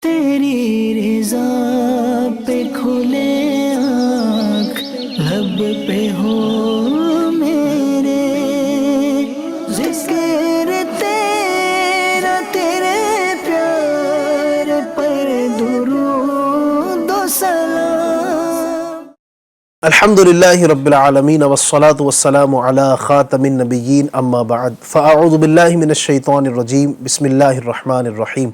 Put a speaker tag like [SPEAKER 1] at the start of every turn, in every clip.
[SPEAKER 1] تیری رضا پہ کھلے آنکھ لب پہ ہو میرے، ذکر تیرا تیرے پیار پر درود و سلام۔
[SPEAKER 2] الحمدللہ رب العالمین والصلاة والسلام علی خاتم النبیین اما بعد فاعوذ باللہ من الشیطان الرجیم بسم اللہ الرحمن الرحیم۔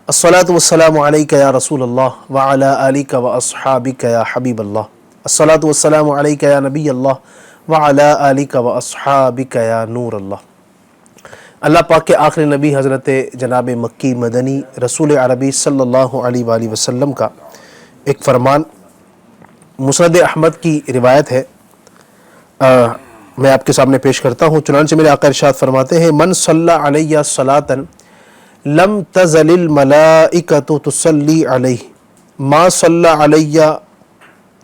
[SPEAKER 2] الصلاة والسلام علیکہ یا رسول اللہ وعلی آلک واصحابک یا حبیب اللہ۔ الصلاة والسلام علیکہ یا نبی اللہ وعلی آلک واصحابک یا نور اللہ۔ اللہ پاک کے آخری نبی حضرت جناب مکی مدنی رسول عربی صلی اللہ علیہ وآلہ وسلم کا ایک فرمان مسند احمد کی روایت ہے، میں آپ کے سامنے پیش کرتا ہوں۔ چنانچہ میرے آقا ارشاد فرماتے ہیں، من صلی علیہ صلاۃ لم تزل الملائکۃ تصلی علیہ ما صلی علیہ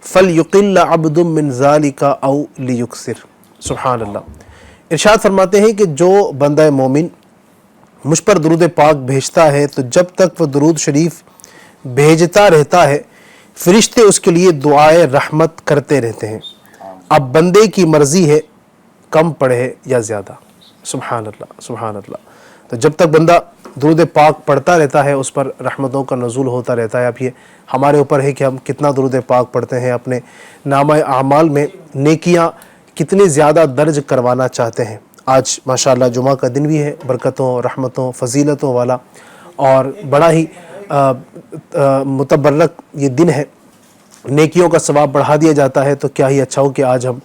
[SPEAKER 2] فلیقل عبد من ذالک او لیکثر۔ سبحان اللہ۔ ارشاد فرماتے ہیں کہ جو بندہ مومن مجھ پر درود پاک بھیجتا ہے تو جب تک وہ درود شریف بھیجتا رہتا ہے فرشتے اس کے لیے دعائے رحمت کرتے رہتے ہیں، اب بندے کی مرضی ہے کم پڑھے یا زیادہ۔ سبحان اللہ سبحان اللہ۔ تو جب تک بندہ درود پاک پڑھتا رہتا ہے اس پر رحمتوں کا نزول ہوتا رہتا ہے۔ اب یہ ہمارے اوپر ہے کہ ہم کتنا درود پاک پڑھتے ہیں، اپنے نامہ اعمال میں نیکیاں کتنی زیادہ درج کروانا چاہتے ہیں۔ آج ماشاءاللہ جمعہ کا دن بھی ہے، برکتوں رحمتوں فضیلتوں والا اور بڑا ہی متبرک یہ دن ہے، نیکیوں کا ثواب بڑھا دیا جاتا ہے۔ تو کیا ہی اچھا ہو کہ آج ہم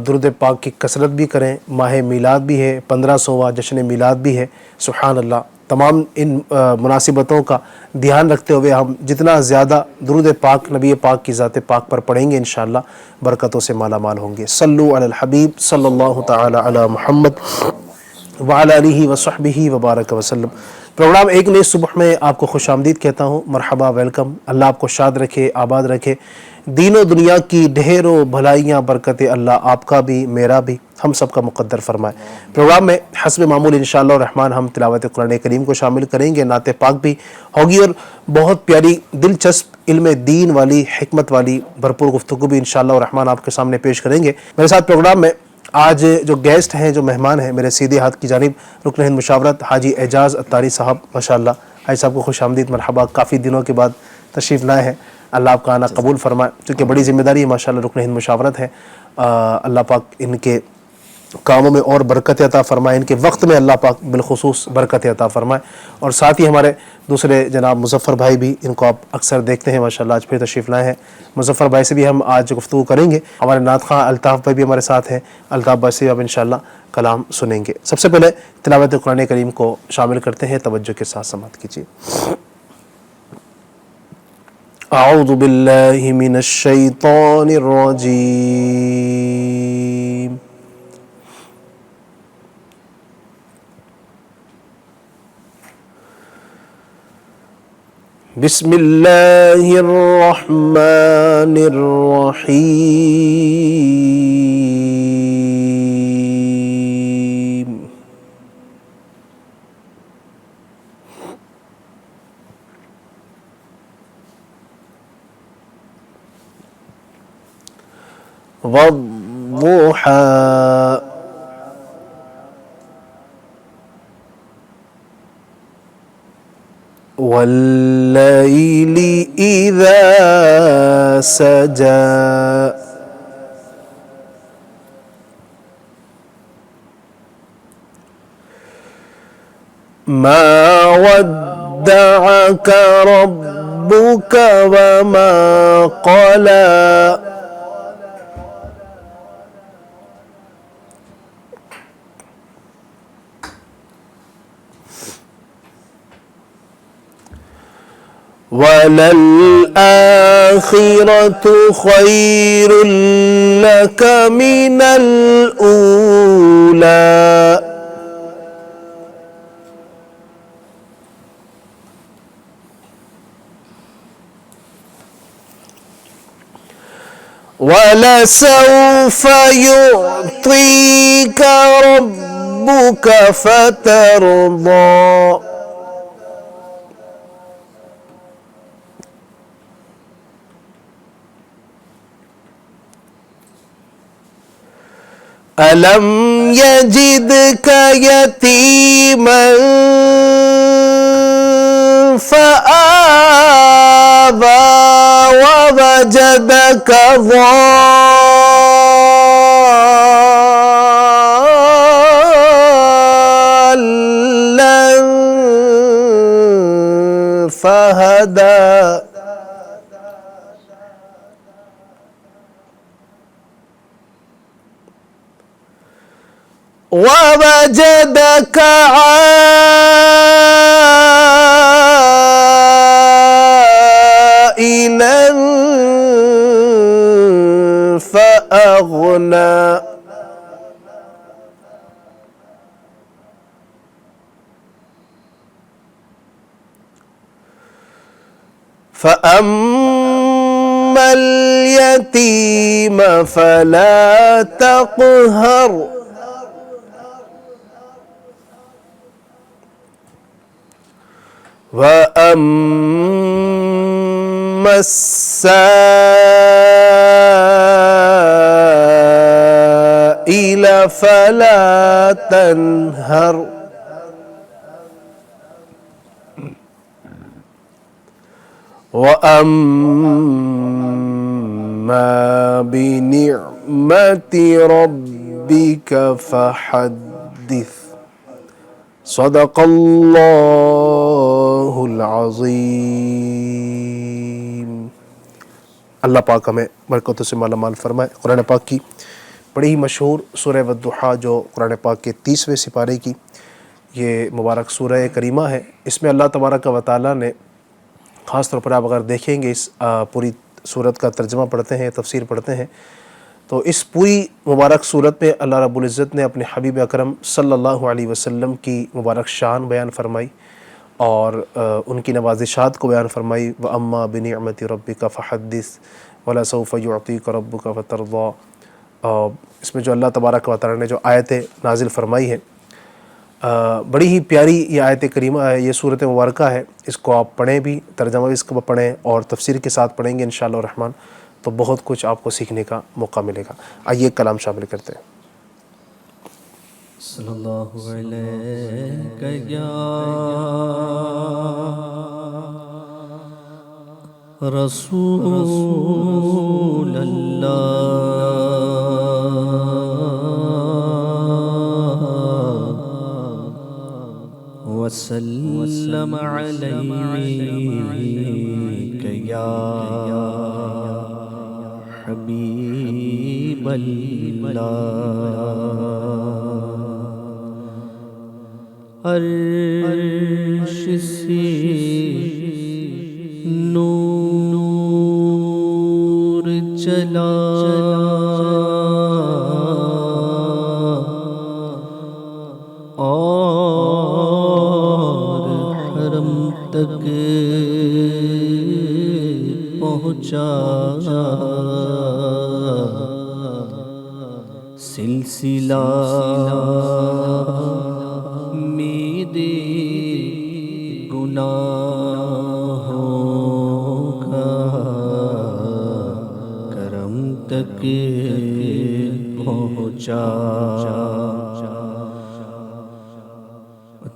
[SPEAKER 2] درود پاک کی کثرت بھی کریں۔ ماہ میلاد بھی ہے، 1500واں جشن میلاد بھی ہے۔ سبحان اللہ۔ تمام ان مناسبتوں کا دھیان رکھتے ہوئے ہم جتنا زیادہ درود پاک نبی پاک کی ذات پاک پر پڑھیں گے انشاءاللہ برکتوں سے مالا مال ہوں گے۔ صلو علی الحبیب صلی اللہ تعالی علی محمد وعلی آلہ وصحبہ وبارک وسلم۔ پروگرام ایک نئی صبح میں آپ کو خوش آمدید کہتا ہوں، مرحبا، ویلکم۔ اللہ آپ کو شاد رکھے، آباد رکھے، دین و دنیا کی ڈھیروں بھلائیاں برکتیں اللہ آپ کا بھی میرا بھی ہم سب کا مقدر فرمائے۔ پروگرام میں حسب معمول انشاءاللہ الرحمن ہم تلاوت قرآن کریم کو شامل کریں گے، نعت پاک بھی ہوگی اور بہت پیاری دلچسپ علم دین والی حکمت والی بھرپور گفتگو بھی انشاءاللہ الرحمن آپ کے سامنے پیش کریں گے۔ میرے ساتھ پروگرام میں آج جو گیسٹ ہیں، جو مہمان ہیں، میرے سیدھے ہاتھ کی جانب رکن ہند مشاورت حاجی اعجاز اتاری صاحب، ماشاءاللہ حاجی صاحب کو خوش آمدید، مرحبا، کافی دنوں کے بعد تشریف لائے ہیں۔ اللہ آپ کا آنا قبول فرمائے، چونکہ بڑی ذمہ داری ہے ماشاءاللہ رکن ہند مشاورت ہے۔ اللہ پاک ان کے کاموں میں اور برکت عطا فرمائے، ان کے وقت میں اللہ پاک بالخصوص برکت عطا فرمائے۔ اور ساتھ ہی ہمارے دوسرے جناب مظفر بھائی بھی، ان کو آپ اکثر دیکھتے ہیں ماشاءاللہ، آج پھر تشریف لائے ہیں۔ مظفر بھائی سے بھی ہم آج گفتگو کریں گے۔ ہمارے نعت خواں الطاف بھائی بھی ہمارے ساتھ ہیں، الطاف بھائی سے بھی اب انشاءاللہ کلام سنیں گے۔ سب سے پہلے تلاوت قرآن کریم کو شامل کرتے ہیں، توجہ کے ساتھ سماعت کیجیے۔ اعوذ باللہ من الشیطان الرجیم، بسم اللہ الرحمن الرحیم۔ والضحى والليل إذا سجى ما ودعك ربك وما قلى وَلَلْآخِرَةُ خَيْرٌ لَكَ مِنَ الْأُولَى وَلَسَوْفَ يُعْطِيكَ رَبُّكَ فَتَرْضَى ألم يجدك يتيما فآوى ووجدك ضالا فهدى ووجدك عائلا فأغنى فأما اليتيم فلا تقهر وأما السائل فلا تنهر وأما بنعمة ربك فحدث صدق اللہ العظیم۔ اللہ پاک ہمیں برکتوں سے مالا مال فرمائے۔ قرآن پاک کی بڑی ہی مشہور سورہ والضحیٰ جو قرآن پاک کے 30ویں سپارے کی یہ مبارک سورہ کریمہ ہے، اس میں اللہ تبارک و تعالیٰ نے خاص طور پر آپ اگر دیکھیں گے اس پوری سورت کا ترجمہ پڑھتے ہیں، تفسیر پڑھتے ہیں، تو اس پوری مبارک صورت میں اللہ رب العزت نے اپنے حبیب اکرم صلی اللہ علیہ وسلم کی مبارک شان بیان فرمائی اور ان کی نوازشات کو بیان فرمائی۔ وَأَمَّا بِنِعْمَةِ رَبِّكَ فَحَدِّثْ وَلَسَوْفَ يُعْطِيكَ رَبُّكَ فَتَرْضَىٰ۔ اس میں جو اللہ تبارک و تعالیٰ نے جو آیتیں نازل فرمائی ہیں، بڑی ہی پیاری یہ آیت کریمہ ہے، یہ صورت مبارکہ ہے، اس کو آپ پڑھیں بھی، ترجمہ بھی اس کو پڑھیں اور تفسیر کے ساتھ پڑھیں گے انشاءاللہ الرحمن، تو بہت کچھ آپ کو سیکھنے کا موقع ملے گا۔ آئیے کلام شامل کرتے ہیں۔
[SPEAKER 3] صلی اللہ علیہ یا رسول اللہ وسلم علیک یا حبیب اللہ۔ عرش سے نور چلا اور حرم تک پہنچا، سلسلہ میرے گناہوں کا کرم تک پہنچا،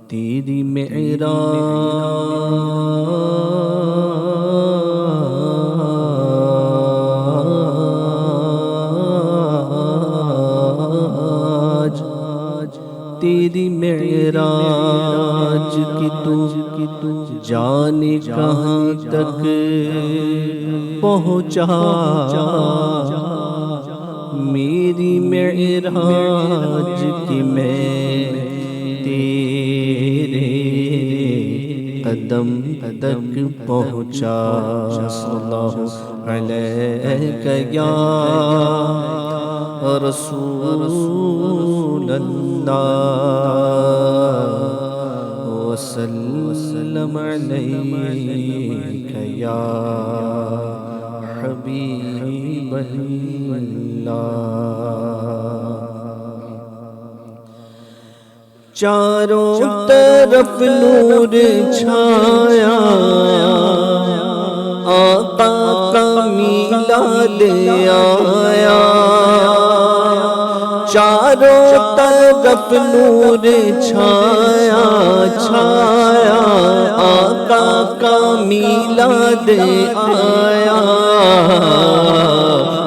[SPEAKER 3] تیری معراج، تیری معراج کی تو جانے کہاں تک پہنچا، میری معراج کی میں تیرے قدم تک پہنچا۔ صلی اللہ علیہ یا رسول اللہ وسلم علیک یا حبیب اللہ۔ چاروں طرف نور چھایا، آقا کا میلاد آیا، چاروں طرف نور چھایا چھایا، آقا کا میلاد آیا،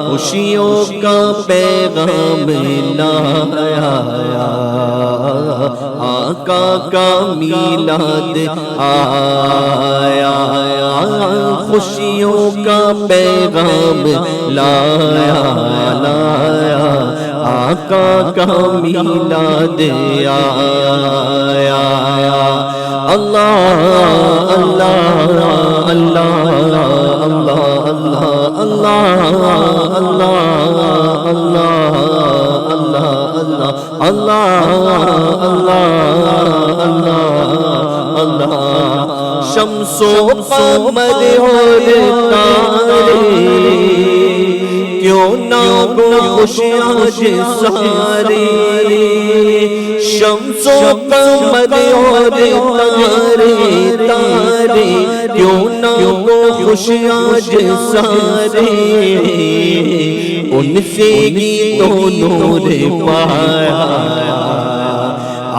[SPEAKER 3] خوشیوں کا پیغام لایا، آقا کا میلاد آیا، خوشیوں کا پیغام لایا لایا، آقا کا میلاد آیا۔ اللہ اللہ اللہ اللہ اللہ اللہ اللہ اللہ اللہ اللہ، شمس و قمر اور تارے کیوں نہ گو خوشیاں سارے، شمس و قمر اور تارے تارے کیوں نہ گو خوشیاں سارے، ان سے گیتوں نور پایا،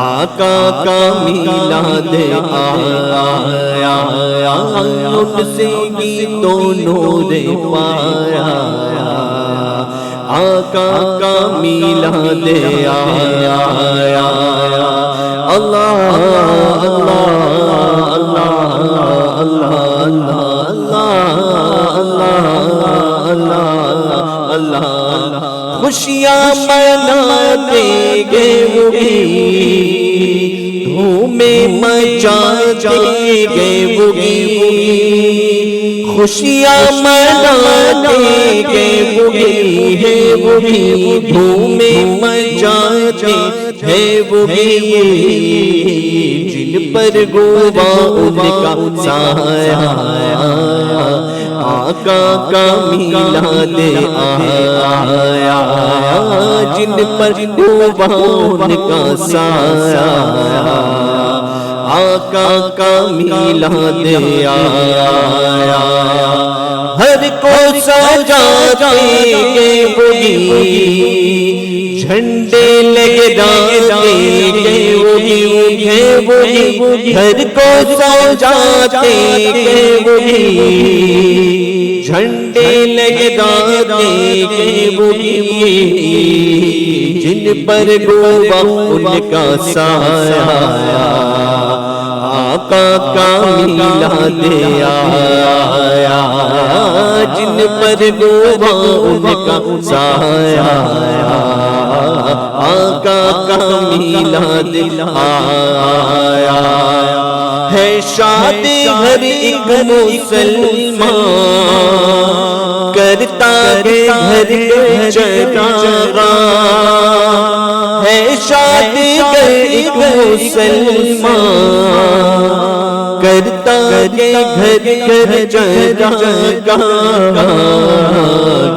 [SPEAKER 3] آقا کا میلاد آیا، ان سے گیتوں نور پایا، آقا کا میلاد آیا۔ اللہ اللہ اللہ اللہ اللہ اللہ، خوشیاں مناتے گے وہی، دھومیں مچاتے گے وہی، خوشیاں مناتے گے وہی ہے وہی، دھومیں مچاتے ہے وہی، جن پر گواہ ان کا سایہ، آقا کا میلاد آیا، جن پر گواہ ان کا سایہ، آقا کا میلاد آیا، ہر کو سجاتے گے وہی، جھنڈے لہراتے گے وہی ہے وہی، ہر کو سجاتے گے وہی، جھنڈے لہراتے گے وہی، جن پر گواہ ان کا سایہ، آقا کا میلاد آیا، جن پر گواہ ان کا سایہ، آقا کا میلاد آیا، ہے شاد ہر ایک مسلمان، کرتا ہے گھر چراغاں، ہے شاد ہر ایک مسلمان، کرتا ہے گھر چراغاں،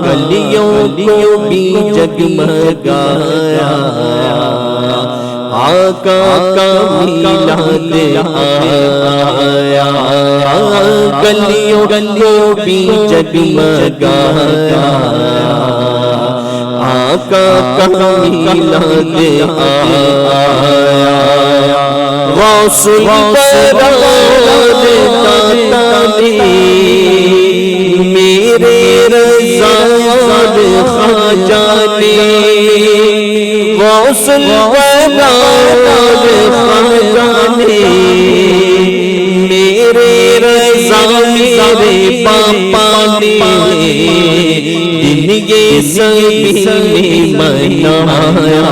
[SPEAKER 3] گلیوں کو بھی جگمگایا، آقا کا میلاد آیا، گلیوں کو بھی جگمگایا، آقا کا میلاد آیا، غوث البرار داتا نے میرے رضا خواجہ نے، غوث البرار خواجہ نے میرے رضا میرے پاپا نے، دن یہ سبھی نے منایا،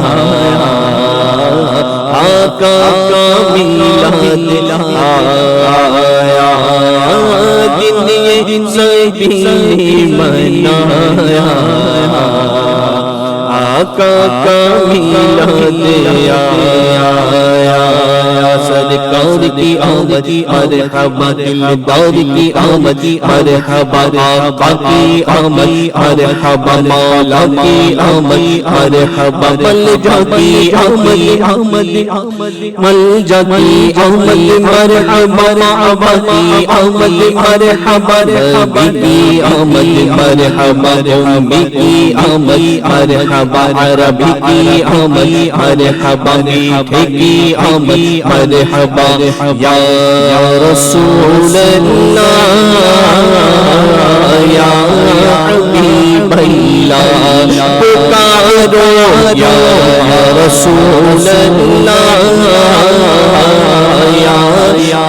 [SPEAKER 3] آقا کا میلاد آیا، دن یہ سبھی نے منایا، آقا کا میلاد آیا۔ سرکار کی آمد مرحبا دلدار کی آمد مرحبا آقا کی آمد مرحبا مولا کی آمد مرحبا ملجا کی آمد ملجا کی آمد مرحبا معبا کی آمد مرحبا نبی کی آمد مرحبا امی کی آمد مرحبا عربی کی آمد مرحبا میٹھے کی آمد مرحبا یا رسول اللہ یا حبیب اللہ پکارو یا رسول اللہ یا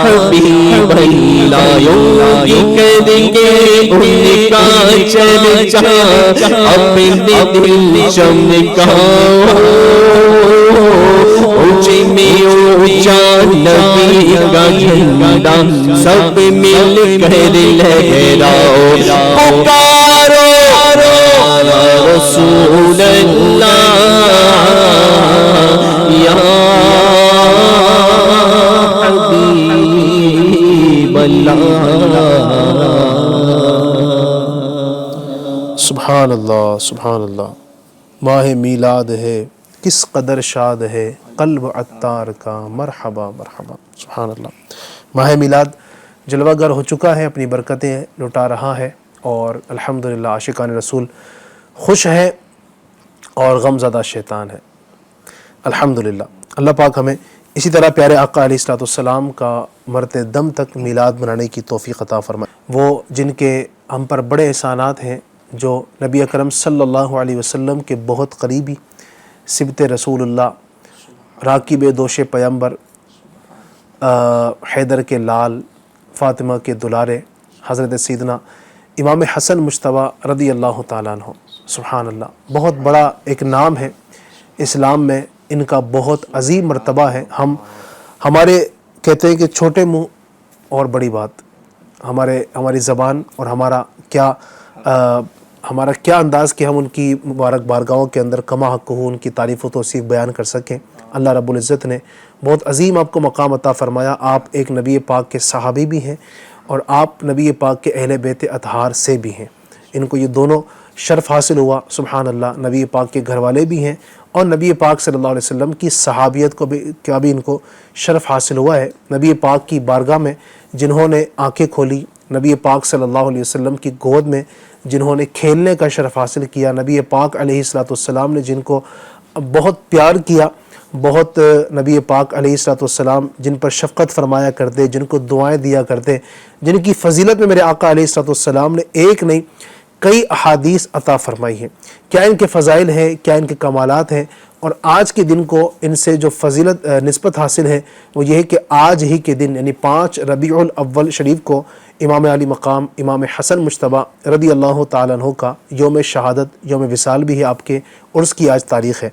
[SPEAKER 3] حبیب اللہ یوں کریں گے ان کا چرچا اپنے دل چمکاؤ اونچے میں اونچا نبی کا جھنڈا سب مل کر لہراؤ پکارو یا رسول اللہ یا حبیب اللہ
[SPEAKER 2] سبحان اللہ سبحان اللہ. ماہ میلاد ہے کس قدر شاد ہے قلب عطار کا مرحبا مرحبا. سبحان اللہ. ماہ میلاد جلوہ گر ہو چکا ہے، اپنی برکتیں لٹا رہا ہے، اور الحمدللہ عاشقان رسول خوش ہے اور غم زدہ شیطان ہے. الحمدللہ. اللہ پاک ہمیں اسی طرح پیارے آقا علیہ الصلوۃ والسلام کا مرتے دم تک میلاد منانے کی توفیق عطا فرمائے. وہ جن کے ہم پر بڑے احسانات ہیں، جو نبی اکرم صلی اللہ علیہ وسلم کے بہت قریبی، سبت رسول اللہ، راکب دوش پیمبر، حیدر کے لال، فاطمہ کے دلارے، حضرت سیدنا امام حسن مجتبیٰ رضی اللہ تعالیٰ عنہ. سبحان اللہ. بہت بڑا ایک نام ہے اسلام میں، ان کا بہت عظیم مرتبہ ہے. ہمارے کہتے ہیں کہ چھوٹے منہ اور بڑی بات، ہماری زبان اور ہمارا کیا انداز کہ ہم ان کی مبارک بارگاہوں کے اندر کما حق ہو ان کی تعریف و توصیف بیان کر سکیں. اللہ رب العزت نے بہت عظیم آپ کو مقام عطا فرمایا. آپ ایک نبی پاک کے صحابی بھی ہیں اور آپ نبی پاک کے اہل بیت اطہار سے بھی ہیں. ان کو یہ دونوں شرف حاصل ہوا. سبحان اللہ. نبی پاک کے گھر والے بھی ہیں اور نبی پاک صلی اللہ علیہ وسلم کی صحابیت کو بھی ان کو شرف حاصل ہوا ہے. نبی پاک کی بارگاہ میں جنہوں نے آنکھیں کھولی، نبی پاک صلی اللہ علیہ وسلم کی گود میں جنہوں نے کھیلنے کا شرف حاصل کیا، نبی پاک علیہ الصلوۃ والسلام نے جن کو بہت پیار کیا، بہت نبی پاک علیہ الصلوۃ والسلام جن پر شفقت فرمایا کرتے، جن کو دعائیں دیا کرتے، جن کی فضیلت میں میرے آقا علیہ الصلوۃ والسلام نے ایک نہیں کئی احادیث عطا فرمائی ہیں. کیا ان کے فضائل ہیں، کیا ان کے کمالات ہیں. اور آج کے دن کو ان سے جو فضیلت نسبت حاصل ہے وہ یہ ہے کہ آج ہی کے دن یعنی 5 ربیع الاول شریف کو امام علی مقام امام حسن مجتبیٰ رضی اللہ تعالیٰ عنہ کا یوم شہادت، یوم وصال بھی ہے. آپ کے عرس کی آج تاریخ ہے.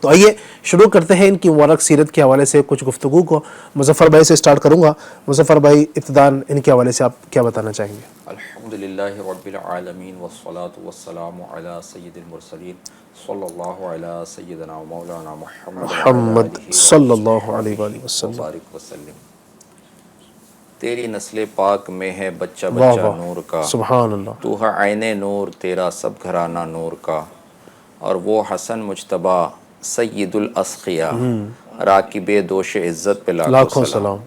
[SPEAKER 2] تو آئیے شروع کرتے ہیں ان کی مبارک سیرت کے حوالے سے کچھ گفتگو کو. مظفر بھائی سے سٹارٹ کروں گا. مظفر بھائی ابتداً ان کے حوالے سے آپ کیا بتانا چاہیں گے؟
[SPEAKER 4] الحمدللہ رب العالمین والصلاة والسلام علی سید المرسلین صلی اللہ علی سیدنا و مولانا
[SPEAKER 2] محمد صلی اللہ علیہ وآلہ وسلم.
[SPEAKER 4] وبارک وسلم. تیری نسل پاک میں ہے بچہ بچہ نور کا،
[SPEAKER 2] سبحان اللہ.
[SPEAKER 4] تو ہے عین نور تیرا سب گھرانہ نور کا، اور وہ حسن مجتبیٰ سید الاسقیاء راکب دوش عزت پہ لاکھوں سلام.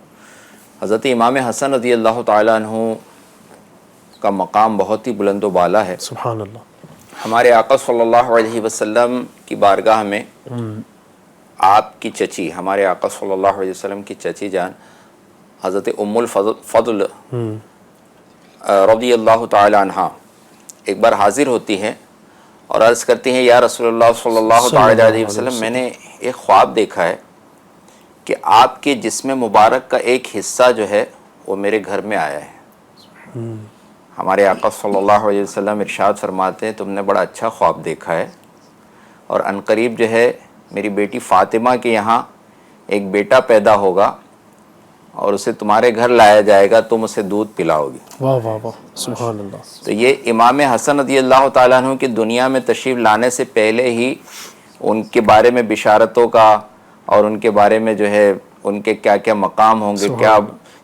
[SPEAKER 4] حضرت امام حسن رضی اللہ تعالیٰ عنہ کا مقام بہت ہی بلند و بالا ہے.
[SPEAKER 2] سبحان اللہ.
[SPEAKER 4] ہمارے آقا صلی اللہ علیہ وسلم کی بارگاہ میں آپ کی چچی، ہمارے آقا صلی اللہ علیہ وسلم کی چچی جان حضرت ام الفضل رضی اللہ تعالی عنہ ایک بار حاضر ہوتی ہیں اور عرض کرتی ہیں یا رسول اللہ صلی اللہ تعالی علیہ وسلم، میں نے ایک خواب دیکھا ہے کہ آپ کے جسم مبارک کا ایک حصہ جو ہے وہ میرے گھر میں آیا ہے. ہمارے آقا صلی اللہ علیہ وسلم ارشاد فرماتے ہیں تم نے بڑا اچھا خواب دیکھا ہے، اور عنقریب جو ہے میری بیٹی فاطمہ کے یہاں ایک بیٹا پیدا ہوگا اور اسے تمہارے گھر لایا جائے گا، تم اسے دودھ پلاؤ گی.
[SPEAKER 2] واہ واہ واہ. سبحان اللہ.
[SPEAKER 4] تو یہ امام حسن رضی اللہ تعالیٰ عنہ کی دنیا میں تشریف لانے سے پہلے ہی ان کے بارے میں بشارتوں کا اور ان کے بارے میں جو ہے ان کے کیا کیا مقام ہوں گے، کیا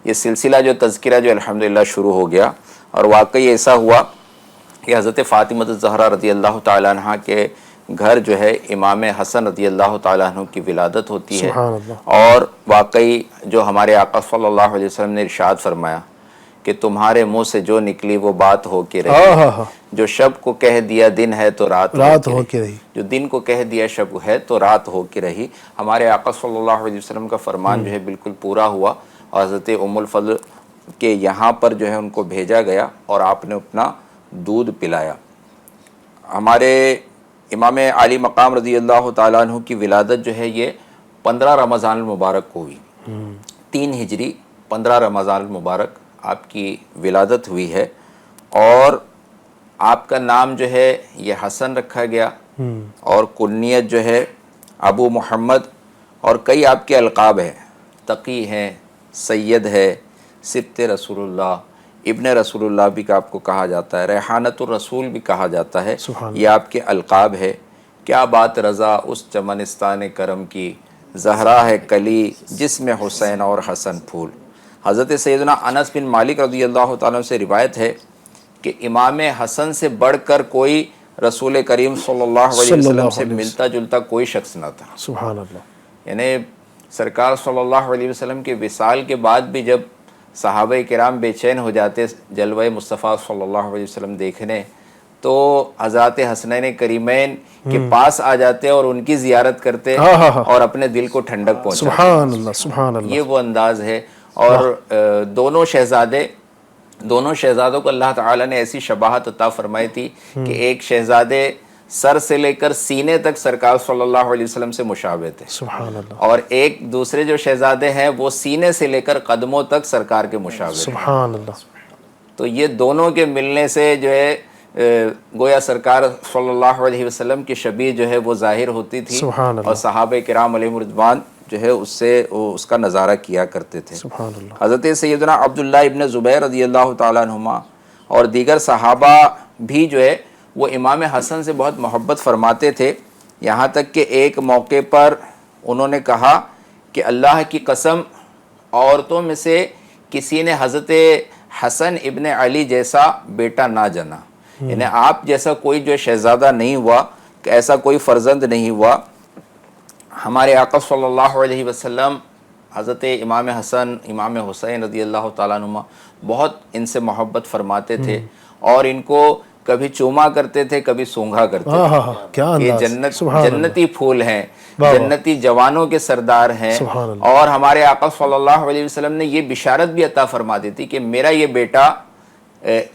[SPEAKER 4] یہ سلسلہ جو تذکرہ جو الحمدللہ شروع ہو گیا، اور واقعی ایسا ہوا کہ حضرت فاطمہ الزہرا رضی اللہ تعالیٰ عنہ کے گھر جو ہے امام حسن رضی اللہ تعالیٰ عنہ کی ولادت ہوتی ہے،
[SPEAKER 2] سبحان اللہ۔
[SPEAKER 4] اور واقعی جو ہمارے آقا صلی اللہ علیہ وسلم نے ارشاد فرمایا کہ تمہارے منہ سے جو نکلی وہ بات ہو کے رہی، جو شب کو کہہ دیا دن ہے تو رات ہو کے رہی، جو دن کو کہہ دیا شب ہے تو رات ہو کے رہی۔ ہمارے آقا صلی اللہ علیہ وسلم کا فرمان جو ہے بالکل پورا ہوا، اور حضرت ام الفضل کے یہاں پر جو ہے ان کو بھیجا گیا اور آپ نے اپنا دودھ پلایا۔ ہمارے امام عالی مقام رضی اللہ تعالیٰ عنہ کی ولادت جو ہے یہ 15 رمضان المبارک کو ہوئی، 3 ہجری 15 رمضان المبارک آپ کی ولادت ہوئی ہے، اور آپ کا نام جو ہے یہ حسن رکھا گیا، اور کنیت جو ہے ابو محمد، اور کئی آپ کے القاب ہیں، تقی ہیں، سید ہے، سبت رسول اللہ، ابن رسول اللہ بھی آپ کو کہا جاتا ہے، ریحانت الرسول بھی کہا جاتا ہے، یہ آپ کے القاب ہے۔ کیا بات رضا اس چمنستان کرم کی، زہرا ہے کلی جس میں حسین اور حسن پھول۔ حضرت سیدنا انس بن مالک رضی اللہ تعالیٰ عنہ سے روایت ہے کہ امام حسن سے بڑھ کر کوئی رسول کریم صلی اللہ علیہ وسلم سے ملتا جلتا کوئی شخص نہ تھا،
[SPEAKER 2] سبحان اللہ۔
[SPEAKER 4] یعنی سرکار صلی اللہ علیہ وسلم کے وصال کے بعد بھی جب صحابہ کرام بے چین ہو جاتے جلوہ مصطفیٰ صلی اللہ علیہ وسلم دیکھنے، تو حضرات حسنین کریمین کے پاس آ جاتے اور ان کی زیارت کرتے اور اپنے دل کو ٹھنڈک پہنچاتے۔
[SPEAKER 2] سبحان اللہ، سبحان اللہ۔
[SPEAKER 4] یہ وہ انداز ہے، اور دونوں شہزادوں کو اللہ تعالیٰ نے ایسی شباہت عطا فرمائی تھی کہ ایک شہزادے سر سے لے کر سینے تک سرکار صلی اللہ علیہ وسلم سے مشابہ تھے،
[SPEAKER 2] سبحان اللہ،
[SPEAKER 4] اور ایک دوسرے جو شہزادے ہیں وہ سینے سے لے کر قدموں تک سرکار کے مشابہ تھے۔
[SPEAKER 2] سبحان اللہ۔
[SPEAKER 4] تو یہ دونوں کے ملنے سے جو ہے گویا سرکار صلی اللہ علیہ وسلم کی شبیہ جو ہے وہ ظاہر ہوتی تھی،
[SPEAKER 2] سبحان اللہ۔
[SPEAKER 4] اور صحابہ کرام علیہم رضوان جو ہے اس کا نظارہ کیا کرتے تھے۔
[SPEAKER 2] سبحان اللہ۔
[SPEAKER 4] حضرت سیدنا عبداللہ ابن زبیر رضی اللہ تعالیٰ عنہما اور دیگر صحابہ بھی جو ہے وہ امام حسن سے بہت محبت فرماتے تھے، یہاں تک کہ ایک موقع پر انہوں نے کہا کہ اللہ کی قسم عورتوں میں سے کسی نے حضرت حسن ابن علی جیسا بیٹا نہ جنا، یعنی آپ جیسا کوئی جو شہزادہ نہیں ہوا، کہ ایسا کوئی فرزند نہیں ہوا۔ ہمارے آقا صلی اللہ علیہ وسلم حضرت امام حسن امام حسین رضی اللہ تعالیٰ عنہ بہت ان سے محبت فرماتے تھے، اور ان کو کبھی چوما کرتے تھے، کبھی سونگھا کرتے تھے۔ یہ جنتی پھول ہیں، جنتی جوانوں کے سردار ہیں، اور ہمارے آقا صلی اللہ علیہ وسلم نے یہ بشارت بھی عطا فرما دی تھی کہ میرا یہ بیٹا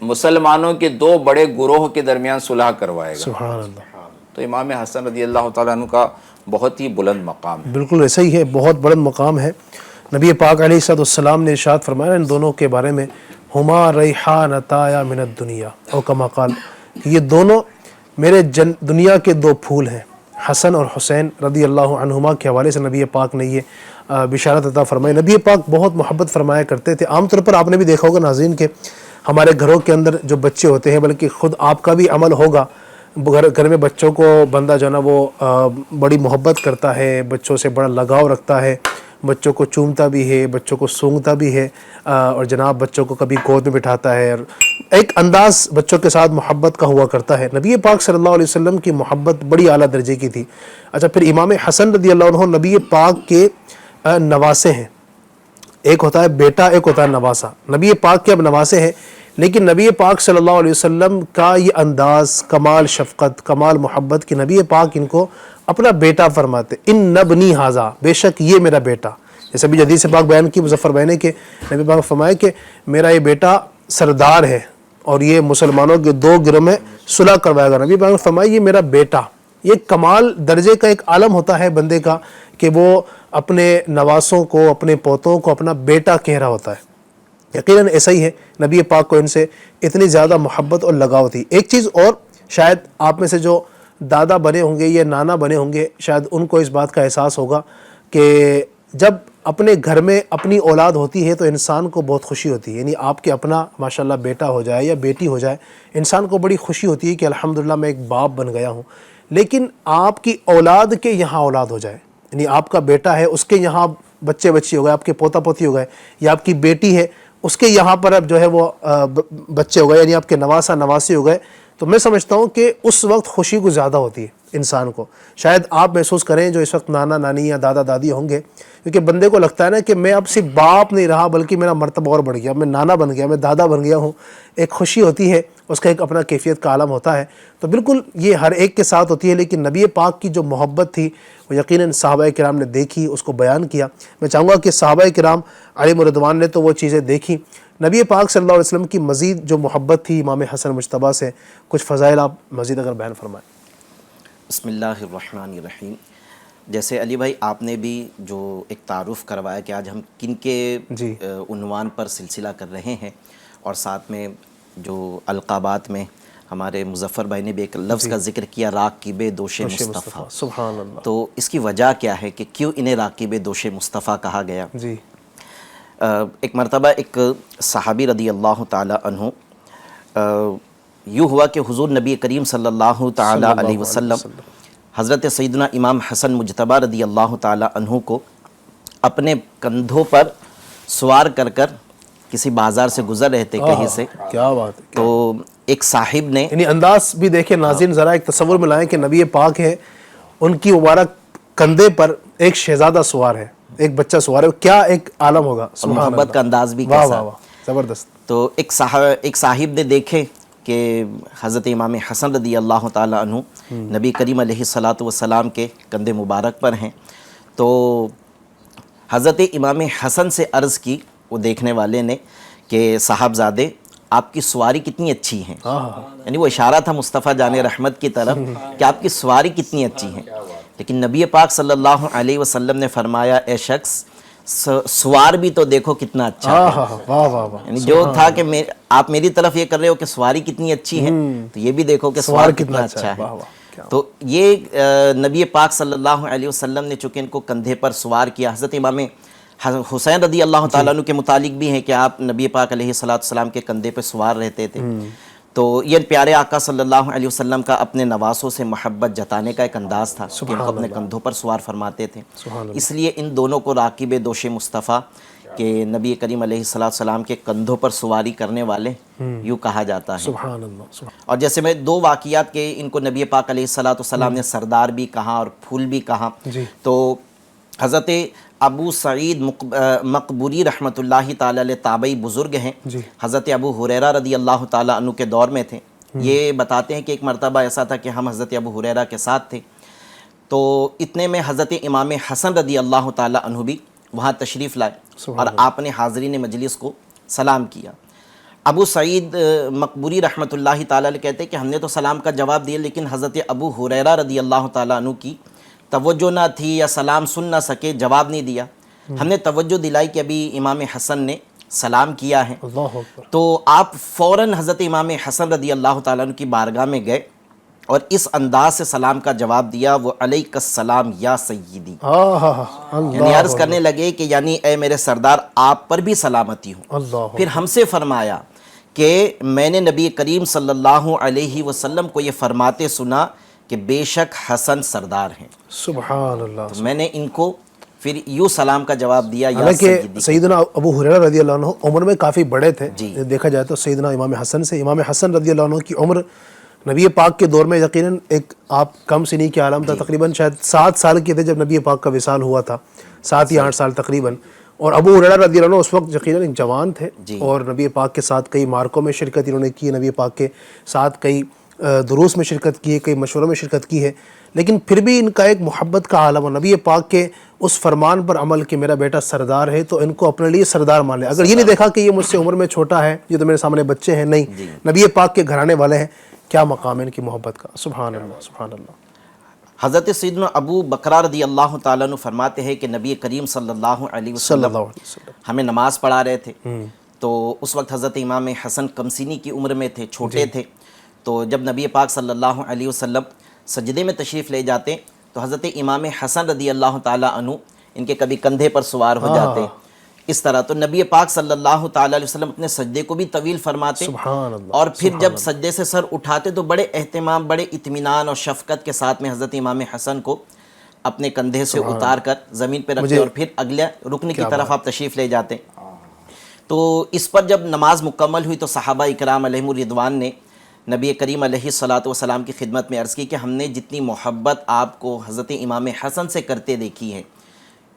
[SPEAKER 4] مسلمانوں کے 2 بڑے گروہ کے درمیان صلح کروائے گا۔
[SPEAKER 2] سبحان اللہ۔
[SPEAKER 4] تو امام حسن رضی اللہ تعالیٰ عنہ کا بہت ہی بلند مقام ہے۔
[SPEAKER 2] بالکل ایسا ہی ہے، بہت بلند مقام ہے۔ نبی پاک علیہ السلام نے ارشاد فرمایا ان دونوں کے بارے میں، ہما ریحانتایا من الدنیا، او کما قال، کہ یہ دونوں میرے دنیا کے 2 پھول ہیں۔ حسن اور حسین رضی اللہ عنہما کے حوالے سے نبی پاک نے یہ بشارت عطا فرمائی۔ نبی پاک بہت محبت فرمایا کرتے تھے۔ عام طور پر آپ نے بھی دیکھا ہوگا ناظرین کہ ہمارے گھروں کے اندر جو بچے ہوتے ہیں، بلکہ خود آپ کا بھی عمل ہوگا، گھر میں بچوں کو بندہ جو ہے نا وہ بڑی محبت کرتا ہے، بچوں سے بڑا لگاؤ رکھتا ہے، بچوں کو چومتا بھی ہے، بچوں کو سونگتا بھی ہے، اور جناب بچوں کو کبھی گود میں بٹھاتا ہے، اور ایک انداز بچوں کے ساتھ محبت کا ہوا کرتا ہے۔ نبی پاک صلی اللہ علیہ وسلم کی محبت بڑی اعلیٰ درجے کی تھی۔ اچھا، پھر امام حسن رضی اللہ عنہ نبی پاک کے نواسے ہیں، ایک ہوتا ہے بیٹا، ایک ہوتا ہے نواسہ۔ نبی پاک کے اب نواسے ہیں، لیکن نبی پاک صلی اللہ علیہ وسلم کا یہ انداز، کمال شفقت، کمال محبت، کہ نبی پاک ان کو اپنا بیٹا فرماتے، ان نبنی ھذا، بے شک یہ میرا بیٹا۔ جیسے بھی حدیث پاک بیان کی مظفر بہن کے نبی پاک فرمائے کہ میرا یہ بیٹا سردار ہے اور یہ مسلمانوں کے 2 گروہ میں صلح کروائے گا۔ نبی پاک فرمائے یہ میرا بیٹا۔ یہ کمال درجے کا ایک عالم ہوتا ہے بندے کا کہ وہ اپنے نواسوں کو، اپنے پوتوں کو اپنا بیٹا کہہ رہا ہوتا ہے۔ یقیناً ایسا ہی ہے، نبی پاک کو ان سے اتنی زیادہ محبت اور لگاؤ تھی۔ ایک چیز اور، شاید آپ میں سے جو دادا بنے ہوں گے یا نانا بنے ہوں گے، شاید ان کو اس بات کا احساس ہوگا کہ جب اپنے گھر میں اپنی اولاد ہوتی ہے تو انسان کو بہت خوشی ہوتی ہے، یعنی آپ کے اپنا ماشاءاللہ بیٹا ہو جائے یا بیٹی ہو جائے، انسان کو بڑی خوشی ہوتی ہے کہ الحمدللہ میں ایک باپ بن گیا ہوں۔ لیکن آپ کی اولاد کے یہاں اولاد ہو جائے، یعنی آپ کا بیٹا ہے، اس کے یہاں بچے بچی ہو گئے، آپ کے پوتا پوتی ہو گئے، یا آپ کی بیٹی ہے اس کے یہاں پر اب جو ہے وہ بچے ہو گئے، یعنی آپ کے نواسا نواسی ہو گئے، تو میں سمجھتا ہوں کہ اس وقت خوشی کو زیادہ ہوتی ہے انسان کو. شاید آپ محسوس کریں جو اس وقت نانا نانی یا دادا دادی ہوں گے، کیونکہ بندے کو لگتا ہے نا کہ میں اب صرف باپ نہیں رہا بلکہ میرا مرتبہ اور بڑھ گیا، میں نانا بن گیا، میں دادا بن گیا ہوں. ایک خوشی ہوتی ہے، اس کا ایک اپنا کیفیت کا عالم ہوتا ہے. تو بالکل یہ ہر ایک کے ساتھ ہوتی ہے، لیکن نبی پاک کی جو محبت تھی وہ یقیناً صحابہ کرام نے دیکھی، اس کو بیان کیا. میں چاہوں گا کہ صحابہ کرام علیہم رضوان نے تو وہ چیزیں دیکھی. نبی پاک صلی اللہ علیہ وسلم کی مزید جو محبت تھی امام حسن مجتبیٰ سے، کچھ فضائل آپ مزید اگر بیان فرمائیں.
[SPEAKER 5] بسم اللہ الرحمن الرحیم. جیسے علی بھائی آپ نے بھی جو ایک تعارف کروایا کہ آج ہم کن کے
[SPEAKER 2] جی
[SPEAKER 5] عنوان پر سلسلہ کر رہے ہیں، اور ساتھ میں جو القابات میں ہمارے مظفر بھائی نے بھی ایک لفظ کا ذکر کیا، راکب دوش مصطفیٰ.
[SPEAKER 2] سبحان اللہ.
[SPEAKER 5] تو اس کی وجہ کیا ہے کہ کیوں انہیں راکب دوش مصطفیٰ کہا گیا؟
[SPEAKER 2] جی
[SPEAKER 5] ایک مرتبہ ایک صحابی رضی اللہ تعالی عنہ یوں ہوا کہ حضور نبی کریم صلی اللہ تعالی علیہ وسلم حضرت سیدنا امام حسن مجتبیٰ رضی اللہ تعالی عنہ کو اپنے کندھوں پر سوار کر کر کسی بازار سے گزر رہے تھے کہیں سے.
[SPEAKER 2] کیا بات ہے.
[SPEAKER 5] تو ایک صاحب نے،
[SPEAKER 2] یعنی انداز بھی دیکھیں ناظرین، ذرا ایک تصور میں لائیں کہ نبی پاک ہے، ان کی مبارک کندھے پر ایک شہزادہ سوار ہے، ایک بچہ سوار ہے، کیا ایک عالم ہوگا.
[SPEAKER 5] محبت کا انداز بھی
[SPEAKER 2] واہ
[SPEAKER 5] کیسا.
[SPEAKER 2] واہ واہ، زبردست.
[SPEAKER 5] تو ایک صاحب نے دیکھے کہ حضرت امام حسن رضی اللہ تعالی عنہ نبی کریم علیہ الصلاۃ والسلام کے کندھے مبارک پر ہیں. تو حضرت امام حسن سے عرض کی وہ دیکھنے والے نے کہ صاحبزادے آپ کی سواری کتنی اچھی ہیں. یعنی وہ اشارہ تھا مصطفیٰ جان رحمت کی طرف کہ آپ کی سواری کتنی اچھی ہیں. لیکن نبی پاک صلی اللہ علیہ وسلم نے فرمایا اے شخص سوار بھی تو دیکھو کتنا اچھا ہے.
[SPEAKER 2] واہ واہ واہ.
[SPEAKER 5] یعنی جو تھا کہ آپ میری طرف یہ کر رہے ہو کہ سواری کتنی اچھی ہے، تو یہ بھی دیکھو کہ سوار کتنا اچھا ہے. تو یہ نبی پاک صلی اللہ علیہ وسلم نے چونکہ ان کو کندھے پر سوار کیا. حضرت امام حسین رضی اللہ تعالیٰ عنہ کے متعلق بھی ہیں کہ آپ نبی پاک علیہ السلام کے کندھے پہ سوار رہتے تھے. تو یہ پیارے آقا صلی اللہ علیہ وسلم کا اپنے نواسوں سے محبت جتانے کا ایک انداز تھا کہ ان کو اپنے کندھوں پر سوار فرماتے تھے. اس لیے ان دونوں کو راکب دوش مصطفیٰ کہ نبی کریم علیہ السلام کے کندھوں پر سواری کرنے والے یوں کہا جاتا ہے.
[SPEAKER 2] سبحان اللہ.
[SPEAKER 5] اور جیسے میں دو واقعات کے ان کو نبی پاک علیہ السلام نے سردار بھی کہا اور پھول بھی کہا. تو حضرت ابو سعید مقبوری رحمۃ اللہ تعالی علیہ تابعی بزرگ ہیں، حضرت ابو ہریرہ رضی اللہ تعالی عنہ کے دور میں تھے. یہ بتاتے ہیں کہ ایک مرتبہ ایسا تھا کہ ہم حضرت ابو ہریرہ کے ساتھ تھے. تو اتنے میں حضرت امام حسن رضی اللہ تعالی عنہ بھی وہاں تشریف لائے اور آپ نے حاضرین مجلس کو سلام کیا. ابو سعید مقبوری رحمۃ اللہ تعالی علیہ کہتے ہیں کہ ہم نے تو سلام کا جواب دیا، لیکن حضرت ابو ہریرہ رضی اللہ تعالی عنہ کی توجہ نہ تھی یا سلام سن نہ سکے، جواب نہیں دیا. ہم نے توجہ دلائی کہ ابھی امام حسن نے سلام کیا ہے. تو آپ فوراً حضرت امام حسن رضی اللہ تعالیٰ عنہ کی بارگاہ میں گئے اور اس انداز سے سلام کا جواب دیا، وہ علیک السلام یا سیدی. یعنی عرض کرنے لگے کہ یعنی اے میرے سردار آپ پر بھی سلامتی ہو. پھر ہم سے فرمایا کہ میں نے نبی کریم صلی اللہ علیہ وسلم کو یہ فرماتے سنا کہ بے شک حسن سردار ہیں.
[SPEAKER 2] سبحان اللہ.
[SPEAKER 5] تو میں نے ان کو پھر یوں سلام کا جواب دیا یا
[SPEAKER 2] حالانکہ
[SPEAKER 5] سیدی.
[SPEAKER 2] سیدنا ابو ہریرہ رضی اللہ عنہ عمر میں کافی بڑے تھے. دیکھا جائے تو سیدنا امام حسن سے، امام حسن رضی اللہ عنہ کی عمر نبی پاک کے دور میں یقیناً ایک آپ کم سنی کے عالم تھا. تقریباً شاید 7 سال کے تھے جب نبی پاک کا وصال ہوا تھا، 7 یا 8 سال تقریباً. اور ابو ہریرہ رضی اللہ عنہ اس وقت یقیناً ایک جوان تھے اور نبی پاک کے ساتھ کئی مارکوں میں شرکت انہوں نے کی، نبی پاک کے ساتھ کئی دروس میں شرکت کی ہے، کئی مشوروں میں شرکت کی ہے. لیکن پھر بھی ان کا ایک محبت کا عالم اور نبی پاک کے اس فرمان پر عمل کہ میرا بیٹا سردار ہے تو ان کو اپنے لیے سردار مان لے. اگر یہ نہیں دیکھا کہ یہ مجھ سے عمر میں چھوٹا ہے، یہ تو میرے سامنے بچے ہیں، نہیں، نبی پاک کے گھرانے والے ہیں. کیا مقام ہے ان کی محبت کا. سبحان اللہ سبحان اللہ.
[SPEAKER 5] حضرت سیدنا ابو بکرہ رضی اللہ تعالیٰ عنہ فرماتے ہیں کہ نبی کریم صلی اللہ علیہ وسلم ہمیں نماز پڑھا رہے تھے. تو اس وقت حضرت امام حسن کمسینی کی عمر میں تھے، چھوٹے تھے. تو جب نبی پاک صلی اللہ علیہ وسلم سجدے میں تشریف لے جاتے تو حضرت امام حسن رضی اللہ تعالیٰ عنہ ان کے کبھی کندھے پر سوار ہو جاتے اس طرح. تو نبی پاک صلی اللہ تعالیٰ علیہ وسلم اپنے سجدے کو بھی طویل فرماتے اور پھر جب سجدے سے سر اٹھاتے تو بڑے اہتمام، بڑے اطمینان اور شفقت کے ساتھ میں حضرت امام حسن کو اپنے کندھے سے اتار کر زمین پہ رکھتے اور پھر اگلے رکن کی طرف آپ تشریف لے جاتے. تو اس پر جب نماز مکمل ہوئی تو صحابہ اکرام علیہم الرضوان نے نبی کریم علیہ الصلاۃ والسلام کی خدمت میں عرض کی کہ ہم نے جتنی محبت آپ کو حضرت امام حسن سے کرتے دیکھی ہے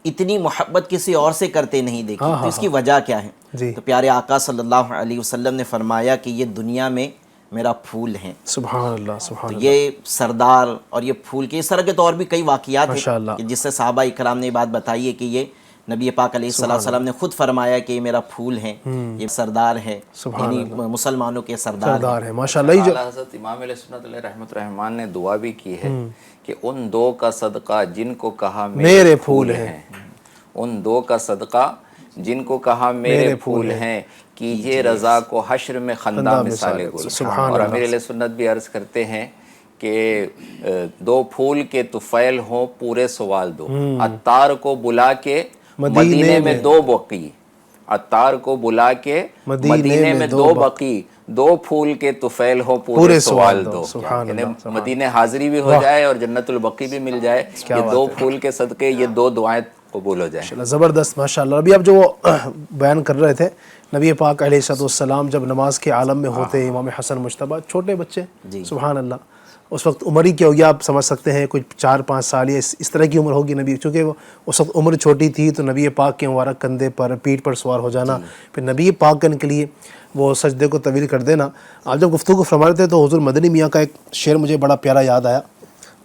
[SPEAKER 5] اتنی محبت کسی اور سے کرتے نہیں دیکھی. تو اس کی وجہ کیا ہے؟ تو پیارے آقا صلی اللہ علیہ وسلم نے فرمایا کہ یہ دنیا میں میرا پھول ہیں.
[SPEAKER 2] سبحان اللہ سبحان اللہ.
[SPEAKER 5] یہ سردار اور یہ پھول کے اس طرح کے تو اور بھی کئی واقعات ہیں کہ جس سے صحابہ اکرام نے یہ بات بتائی ہے کہ یہ نبی پاک علیہ السلام نے خود فرمایا کہ یہ میرا پھول ہیں، یہ سردار ہے، یعنی مسلمانوں کے سردار
[SPEAKER 2] ہے. ماشاءاللہ.
[SPEAKER 4] اعلیٰ حضرت امام علیہ سنت علیہ رحمۃ الرحمن نے دعا بھی کی ہے کہ ان دو کا صدقہ جن کو کہا میرے پھول ہیں، ان دو کا صدقہ جن کو کہا میرے پھول ہیں، کیجئے رضا کو حشر میں خندہ مثال گل. اور امیر علیہ سنت بھی عرض کرتے ہیں کہ دو پھول کے طفیل ہوں پورے سوال دو، عطار کو بلا کے مدینے میں دو بقی، عطار کو بلا کے مدینے میں دو بقی، دو پھول کے طفیل ہو پورے سوال دو. یعنی مدینے حاضری بھی ہو جائے اور جنت البقی بھی مل جائے، یہ دو پھول کے صدقے یہ دو دعائیں قبول ہو جائیں.
[SPEAKER 2] زبردست ماشاءاللہ. ابھی آپ جو بیان کر رہے تھے نبی پاک علیہ السلام جب نماز کے عالم میں ہوتے، امام حسن مجتبیٰ چھوٹے بچے، سبحان اللہ، اس وقت عمر ہی کیا ہوگی آپ سمجھ سکتے ہیں، کچھ 4-5 سال یا اس طرح کی عمر ہوگی نبی، چونکہ وہ اس وقت عمر چھوٹی تھی تو نبی پاک کے مبارک کندھے پر پیٹھ پر سوار ہو جانا، پھر نبی پاک کے لیے وہ سجدے کو طویل کر دینا. آپ جب گفتگو فرما رہے تھے تو حضور مدنی میاں کا ایک شعر مجھے بڑا پیارا یاد آیا،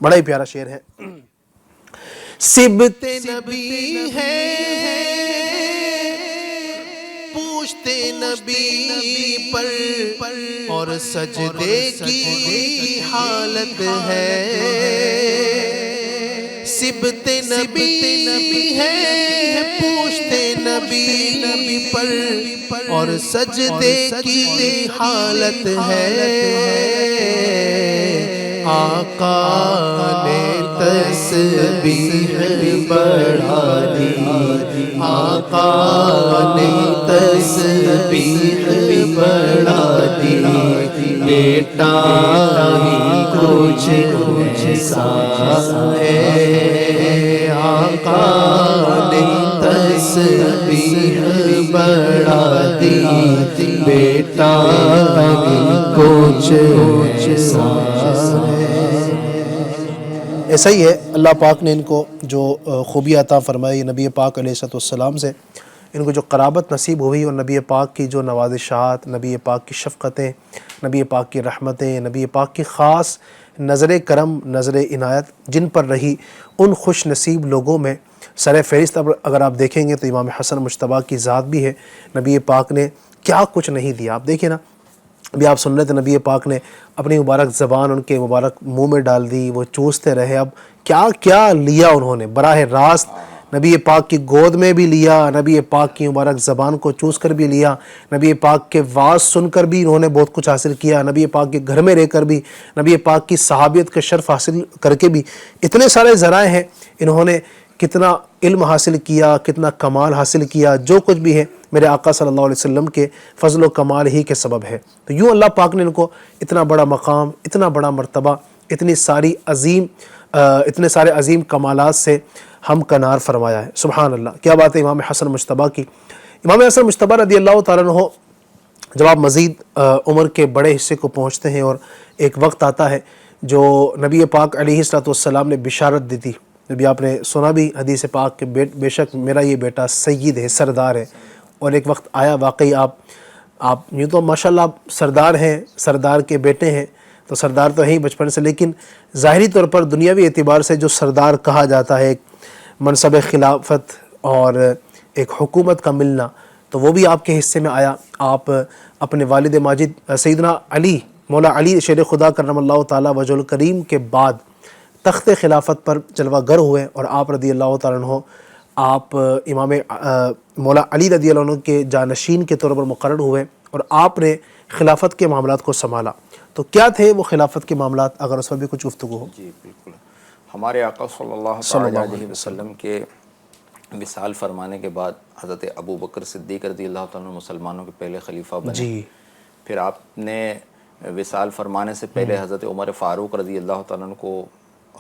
[SPEAKER 2] بڑا ہی پیارا شعر ہے.
[SPEAKER 3] سبت نبی ہے پوچھتے نبی پر اور سجدے کی حالت ہے. سبت نبی ہے پوچھتے نبی پر اور سجدے کی حالت ہے. آقا نے تسبیح بڑھا دی، آقا نے تسبیح بڑھا دی، بیٹا ہی کچھ ایسا ہے. آقا نے تسبیح بڑھا دی، بیٹا ہی کچھ ایسا ہے.
[SPEAKER 2] ایسا ہی ہے اللہ پاک نے ان کو جو خوبی عطا فرمائی نبی پاک علیہ السلام سے، ان کو جو قرابت نصیب ہوئی اور نبی پاک کی جو نوازشات، نبی پاک کی شفقتیں، نبی پاک کی رحمتیں، نبی پاک کی خاص نظر کرم، نظر عنایت جن پر رہی، ان خوش نصیب لوگوں میں سر فہرست اگر آپ دیکھیں گے تو امام حسن مجتبیٰ کی ذات بھی ہے. نبی پاک نے کیا کچھ نہیں دیا. آپ دیکھیں نا، ابھی آپ سن رہے تھے نبی پاک نے اپنی مبارک زبان ان کے مبارک منہ میں ڈال دی، وہ چوستے رہے. اب کیا کیا لیا انہوں نے، براہ راست نبی پاک کی گود میں بھی لیا، نبی پاک کی مبارک زبان کو چوس کر بھی لیا، نبی پاک کے واعظ سن کر بھی انہوں نے بہت کچھ حاصل کیا، نبی پاک کے گھر میں رہ کر بھی، نبی پاک کی صحابیت کا شرف حاصل کر کے بھی. اتنے سارے ذرائع ہیں، انہوں نے کتنا علم حاصل کیا، کتنا کمال حاصل کیا. جو کچھ بھی ہے میرے آقا صلی اللہ علیہ وسلم کے فضل و کمال ہی کے سبب ہے. تو یوں اللہ پاک نے ان کو اتنا بڑا مقام، اتنا بڑا مرتبہ، اتنے سارے عظیم کمالات سے ہم کنار فرمایا ہے. سبحان اللہ. کیا بات ہے امام حسن مجتبیٰ کی. امام حسن مجتبیٰ رضی اللہ تعالیٰ عنہ جب آپ مزید عمر کے بڑے حصے کو پہنچتے ہیں اور ایک وقت آتا ہے جو نبی پاک علیہ السلام نے بشارت دی تھی، نبی آپ نے سنا بھی حدیث پاک کہ بے شک میرا یہ بیٹا سید ہے، سردار ہے. اور ایک وقت آیا واقعی آپ یوں تو ماشاءاللہ آپ سردار ہیں، سردار کے بیٹے ہیں، تو سردار تو ہیں ہی بچپن سے، لیکن ظاہری طور پر دنیاوی اعتبار سے جو سردار کہا جاتا ہے، ایک منصب خلافت اور ایک حکومت کا ملنا، تو وہ بھی آپ کے حصے میں آیا. آپ اپنے والد ماجد سیدنا علی، مولا علی شیر خدا کرم اللہ تعالی وجہ الکریم کے بعد تخت خلافت پر جلوہ گر ہوئے، اور آپ رضی اللہ تعالیٰ عنہ آپ امام مولا علی رضی اللہ عنہ کے جانشین کے طور پر مقرر ہوئے اور آپ نے خلافت کے معاملات کو سنبھالا. تو کیا تھے وہ خلافت کے معاملات، اگر اس پر بھی کچھ گفتگو ہو؟
[SPEAKER 4] جی بالکل. ہمارے آقا صلی اللہ علیہ وسلم کے وصال فرمانے کے بعد حضرت ابو بکر صدیق رضی اللہ تعالیٰ عنہ مسلمانوں کے پہلے خلیفہ بنے. پھر آپ نے وصال فرمانے سے پہلے حضرت عمر فاروق رضی اللہ تعالیٰ عنہ کو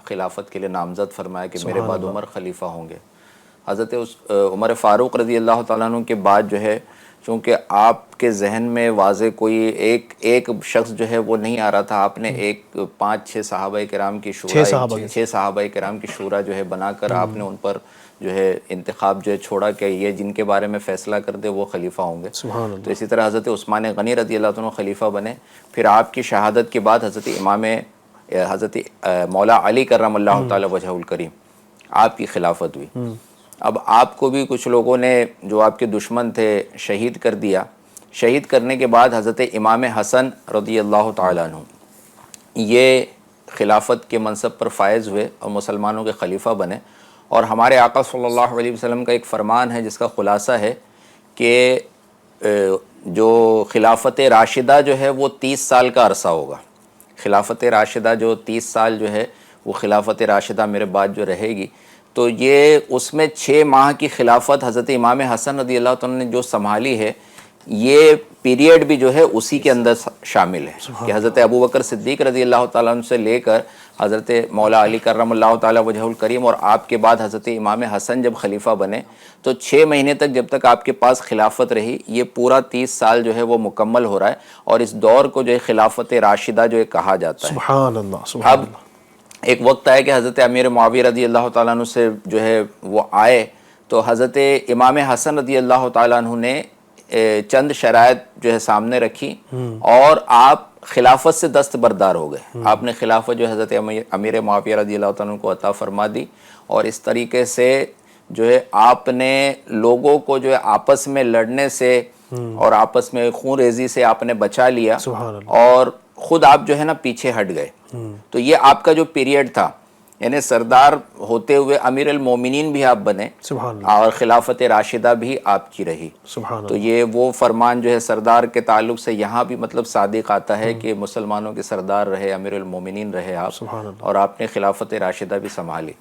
[SPEAKER 4] خلافت کے لیے نامزد فرمایا کہ میرے بعد عمر خلیفہ ہوں گے. حضرت عمر فاروق رضی اللہ تعالیٰ عنہ کے بعد جو ہے چونکہ آپ کے ذہن میں واضح کوئی ایک شخص جو ہے وہ نہیں آ رہا تھا, آپ نے ایک 5-6 صحابہ کرام کی شورا 6 صحابہ کرام کی شورا جو ہے بنا کر آپ نے ان پر جو ہے انتخاب جو ہے چھوڑا کہ یہ جن کے بارے میں فیصلہ کر دے وہ خلیفہ ہوں گے. تو اسی طرح حضرت عثمان غنی رضی اللہ عنہ خلیفہ بنے. پھر آپ کی شہادت کے بعد حضرت مولا علی کرم اللہ تعالی وجہ الکریم آپ کی خلافت ہوئی. اب آپ کو بھی کچھ لوگوں نے جو آپ کے دشمن تھے شہید کر دیا. شہید کرنے کے بعد حضرت امام حسن رضی اللہ تعالیٰ عنہ یہ خلافت کے منصب پر فائز ہوئے اور مسلمانوں کے خلیفہ بنے. اور ہمارے آقا صلی اللہ علیہ وسلم کا ایک فرمان ہے جس کا خلاصہ ہے کہ جو خلافت راشدہ جو ہے وہ 30 سال کا عرصہ ہوگا. خلافت راشدہ جو 30 سال جو ہے وہ خلافت راشدہ میرے بعد جو رہے گی. تو یہ اس میں 6 ماہ کی خلافت حضرت امام حسن رضی اللہ عنہ نے جو سنبھالی ہے یہ پیریڈ بھی جو ہے اسی کے اندر شامل ہے کہ حضرت ابوبکر صدیق رضی اللہ تعالیٰ عنہ سے لے کر حضرت مولا علی کرم اللہ تعالیٰ وجہ الکریم اور آپ کے بعد حضرت امام حسن جب خلیفہ بنے تو 6 مہینے تک جب تک آپ کے پاس خلافت رہی یہ پورا 30 سال جو ہے وہ مکمل ہو رہا ہے. اور اس دور کو جو ہے خلافت راشدہ جو ہے کہا جاتا ہے.
[SPEAKER 2] سبحان اللہ سبحان
[SPEAKER 4] اب
[SPEAKER 2] اللہ.
[SPEAKER 4] ایک وقت آیا کہ حضرت امیر معاویہ رضی اللہ تعالیٰ عنہ سے جو ہے وہ آئے تو حضرت امام حسن رضی اللہ تعالیٰ عنہ نے چند شرائط جو ہے سامنے رکھی اور آپ خلافت سے دستبردار ہو گئے. آپ نے خلافت جو حضرت امیر معاویہ رضی اللہ تعالیٰ عنہ کو عطا فرما دی اور اس طریقے سے جو ہے آپ نے لوگوں کو جو ہے آپس میں لڑنے سے اور آپس میں خون ریزی سے آپ نے بچا لیا اور خود آپ جو ہے نا پیچھے ہٹ گئے. تو یہ آپ کا جو پیریڈ تھا یعنی سردار ہوتے ہوئے امیر المومنین بھی آپ بنے اور خلافت راشدہ بھی آپ کی رہی. تو یہ وہ فرمان جو ہے سردار کے تعلق سے یہاں بھی مطلب صادق آتا ہے کہ مسلمانوں کے سردار رہے امیر المومنین رہے آپ اور آپ نے خلافت راشدہ بھی سنبھالی.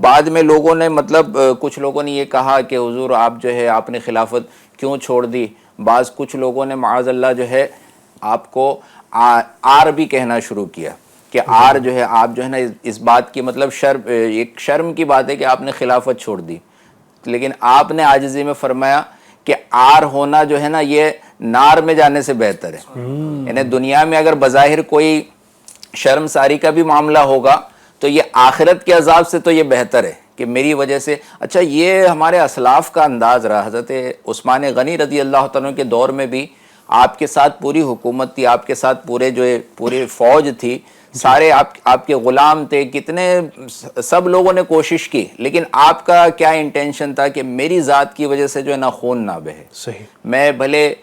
[SPEAKER 4] بعد میں لوگوں نے مطلب کچھ لوگوں نے یہ کہا کہ حضور آپ جو ہے آپ نے خلافت کیوں چھوڑ دی. بعض کچھ لوگوں نے معاذ اللہ جو ہے آپ کو آر بھی کہنا شروع کیا کہ آر جو ہے آپ جو ہے نا اس بات کی مطلب ایک شرم کی بات ہے کہ آپ نے خلافت چھوڑ دی. لیکن آپ نے عاجزی میں فرمایا کہ آر ہونا جو ہے نا یہ نار میں جانے سے بہتر ہے. یعنی دنیا میں اگر بظاہر کوئی شرم ساری کا بھی معاملہ ہوگا تو یہ آخرت کے عذاب سے تو یہ بہتر ہے کہ میری وجہ سے. اچھا یہ ہمارے اسلاف کا انداز رہا. حضرت عثمان غنی رضی اللہ تعالیٰ کے دور میں بھی آپ کے ساتھ پوری حکومت تھی, آپ کے ساتھ پوری فوج تھی, سارے آپ کے غلام تھے, کتنے سب لوگوں نے کوشش کی لیکن آپ کا کیا انٹینشن تھا کہ میری ذات کی وجہ سے جو ہے نا خون نہ بہے. میں بھلے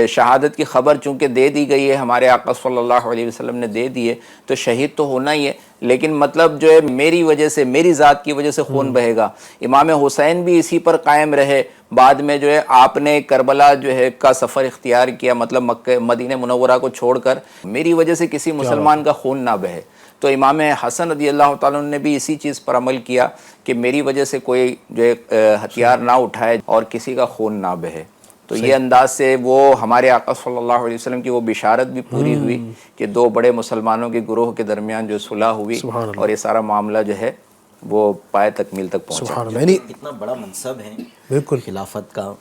[SPEAKER 4] شہادت کی خبر چونکہ دے دی گئی ہے ہمارے آقا صلی اللہ علیہ وسلم نے دے دی ہے تو شہید تو ہونا ہی ہے لیکن مطلب جو ہے میری وجہ سے میری ذات کی وجہ سے خون بہے گا. امام حسین بھی اسی پر قائم رہے. بعد میں جو ہے آپ نے کربلا جو ہے کا سفر اختیار کیا مطلب مکہ مدینہ منورہ کو چھوڑ کر میری وجہ سے کسی مسلمان کا خون نہ بہے. تو امام حسن رضی اللہ تعالیٰ نے بھی اسی چیز پر عمل کیا کہ میری وجہ سے کوئی جو ہے ہتھیار نہ اٹھائے اور کسی کا خون نہ بہے. تو یہ انداز سے وہ ہمارے آقا صلی اللہ علیہ وسلم کی وہ بشارت بھی پوری ہوئی کہ 2 بڑے مسلمانوں کے گروہ کے درمیان جو صلح ہوئی اور یہ سارا معاملہ جو ہے وہ پائے تکمیل تک پہنچا.
[SPEAKER 5] اتنا بڑا منصب ہے
[SPEAKER 2] بالکل
[SPEAKER 5] خلافت کا.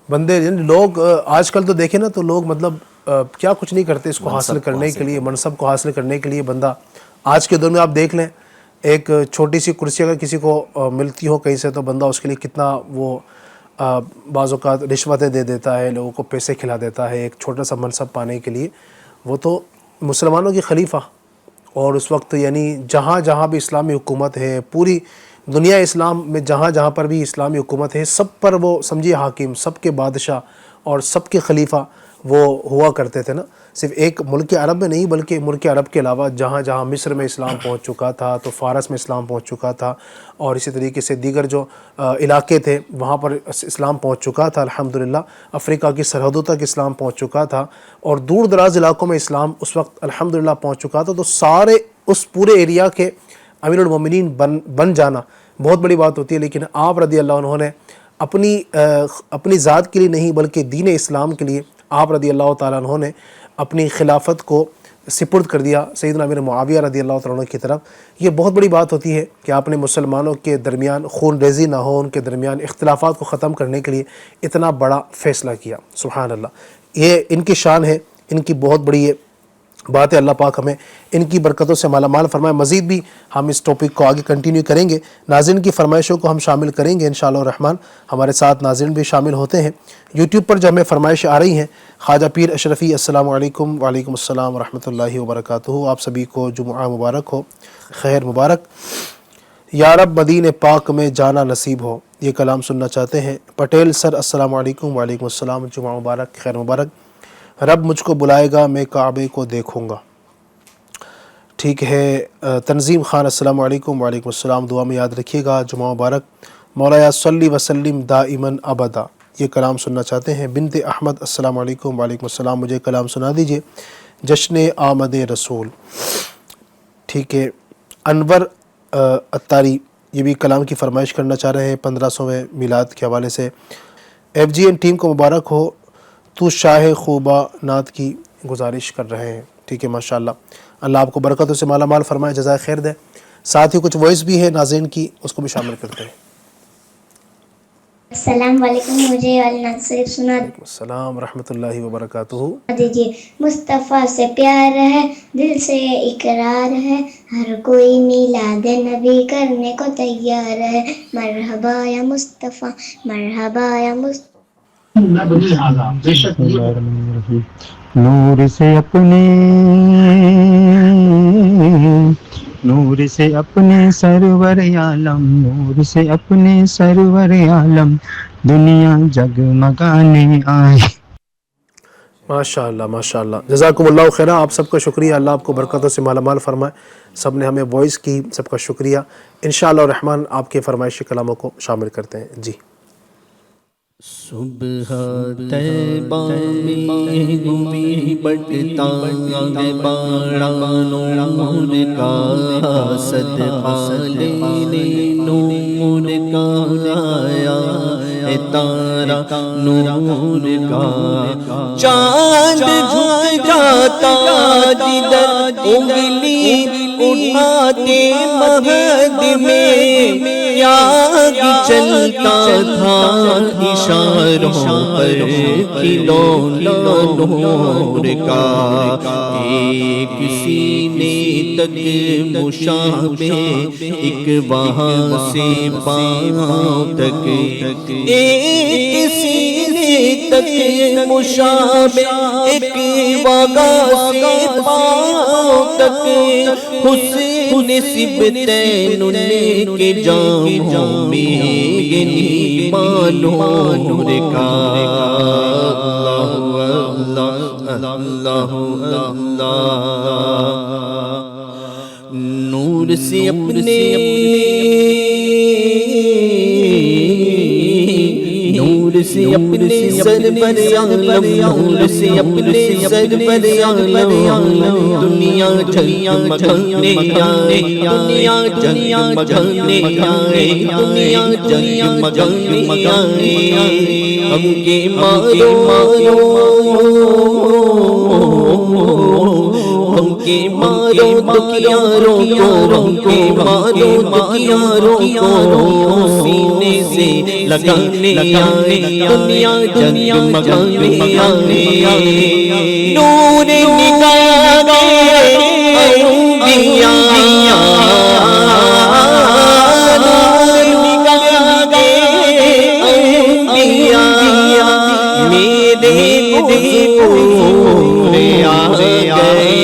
[SPEAKER 2] بندے لوگ آج کل تو دیکھیں نا تو لوگ مطلب کیا کچھ نہیں کرتے اس کو حاصل کرنے کے لیے, منصب کو حاصل کرنے کے لیے. بندہ آج کے دور میں آپ دیکھ لیں ایک چھوٹی سی کرسی اگر کسی کو ملتی ہو کہیں سے تو بندہ اس کے لیے کتنا وہ بعض اوقات رشوتیں دے دیتا ہے, لوگوں کو پیسے کھلا دیتا ہے ایک چھوٹا سا منصب پانے کے لیے. وہ تو مسلمانوں کی خلیفہ اور اس وقت یعنی جہاں جہاں بھی اسلامی حکومت ہے پوری دنیا اسلام میں جہاں جہاں پر بھی اسلامی حکومت ہے سب پر وہ سمجھیے حاکم, سب کے بادشاہ اور سب کے خلیفہ وہ ہوا کرتے تھے نا. صرف ایک ملک عرب میں نہیں بلکہ ملک عرب کے علاوہ جہاں جہاں مصر میں اسلام پہنچ چکا تھا تو فارس میں اسلام پہنچ چکا تھا اور اسی طریقے سے دیگر جو علاقے تھے وہاں پر اسلام پہنچ چکا تھا الحمدللہ. افریقہ کی سرحدوں تک اسلام پہنچ چکا تھا اور دور دراز علاقوں میں اسلام اس وقت الحمدللہ پہنچ چکا تھا. تو سارے اس پورے ایریا کے امیر المومنین بن جانا بہت بڑی بات ہوتی ہے. لیکن آپ رضی اللہ عنہ نے اپنی ذات کے لیے نہیں بلکہ دین اسلام کے لیے آپ رضی اللہ تعالیٰ عنہ نے اپنی خلافت کو سپرد کر دیا سیدنا امیر معاویہ رضی اللہ تعالیٰ عنہ کی طرف. یہ بہت بڑی بات ہوتی ہے کہ آپ نے مسلمانوں کے درمیان خون ریزی نہ ہو، ان کے درمیان اختلافات کو ختم کرنے کے لیے اتنا بڑا فیصلہ کیا. سبحان اللہ، یہ ان کی شان ہے، ان کی بہت بڑی یہ بات ہے. اللہ پاک ہمیں ان کی برکتوں سے مالا مال فرمائے. مزید بھی ہم اس ٹاپک کو آگے کنٹینیو کریں گے. ناظرین کی فرمائشوں کو ہم شامل کریں گے انشاءاللہ الرحمن. ہمارے ساتھ ناظرین بھی شامل ہوتے ہیں یوٹیوب پر. جو ہمیں فرمائشیں آ رہی ہیں، خواجہ پیر اشرفی السلام علیکم. وعلیکم السلام ورحمۃ اللہ وبرکاتہ. آپ سبھی کو جمعہ مبارک ہو، خیر مبارک. یا رب مدینہ پاک میں جانا نصیب ہو، یہ کلام سننا چاہتے ہیں. پٹیل سر السلام علیکم. وعلیکم السلام. جمعہ مبارک، خیر مبارک. رب مجھ کو بلائے گا، میں کعبے کو دیکھوں گا. ٹھیک ہے. تنظیم خان السلام علیکم. وعلیکم السلام. دعا میں یاد رکھیے گا. جمعہ مبارک. مولایا صلی وسلم دائماً ابدا، یہ کلام سننا چاہتے ہیں. بنت احمد السلام علیکم. وعلیکم السلام. مجھے کلام سنا دیجئے. جشن آمد رسول. ٹھیک ہے. انور اتاری یہ بھی کلام کی فرمائش کرنا چاہ رہے ہیں 1500ویں میلاد کے حوالے سے. ایف جی این ٹیم کو مبارک ہو، تو شاہ خوبا نعت کی گزارش کر رہے ہیں. ٹھیک ہے، ماشاءاللہ. اللہ آپ کو برکتوں سے مالا مال فرمائے، جزائے خیر دے. ساتھ ہی کچھ وائس بھی ہے ناظرین کی، اس کو بھی شامل کرتے ہیں.
[SPEAKER 6] السلام علیکم. مجھے الناز شریف سنا
[SPEAKER 2] السلام ورحمۃ اللہ وبرکاتہ.
[SPEAKER 6] دیجیے. مصطفیٰ سے پیار ہے، دل سے اقرار ہے، ہر کوئی میلاد نبی کرنے کو تیار ہے. مرحبا یا مصطفیٰ، مرحبا یا مصطفیٰ.
[SPEAKER 7] نور سے اپنے سرور عالم، نور سے اپنے سرور عالم دنیا جگمگانے آئی.
[SPEAKER 2] ماشاءاللہ ماشاءاللہ. جزاکم اللہ خیرہ. آپ سب کا شکریہ. اللہ آپ کو برکتوں سے مالا مال فرمائے. سب نے ہمیں وائس کی، سب کا شکریہ. انشاءاللہ الرحمن آپ کے فرمائشی کلاموں کو شامل کرتے ہیں. جی.
[SPEAKER 3] صبح طیبہ میں ہوئی بٹتا ہے باڑا نور کا، صدقہ لینے نور کا آیا ہے تارا نور کا. چاند جھک جاتا جدھر انگلی اٹھاتے مہد میں، یاد چلتا تھا اشاروں پر کھلونا نور کا. ایک سینے تک مشابہ، ایک وہاں سے پاؤں تک، ایک سینے تک مشابہ، ایک وہاں سے پاؤں تک. حسن سبتین کے جاموں میں گنی مانو نور کا. اللہ نور سے اپنے نور سے اپنے سرور عالم، نور سے اپنے سرور عالم دنیا جگمگانے آئے، دنیا جگمگانے آئے، دنیا جگمگانے آئے. ہم کے مارو ہم کے مارو دکھیاروں کو، ہم کے مارو دکھیاروں کو سینے سے لگانے آئے، دنیا جگمگانے آئے. نور نگاہ انبیاء، نور نگاہ انبیاء میرے حضور آ گئے.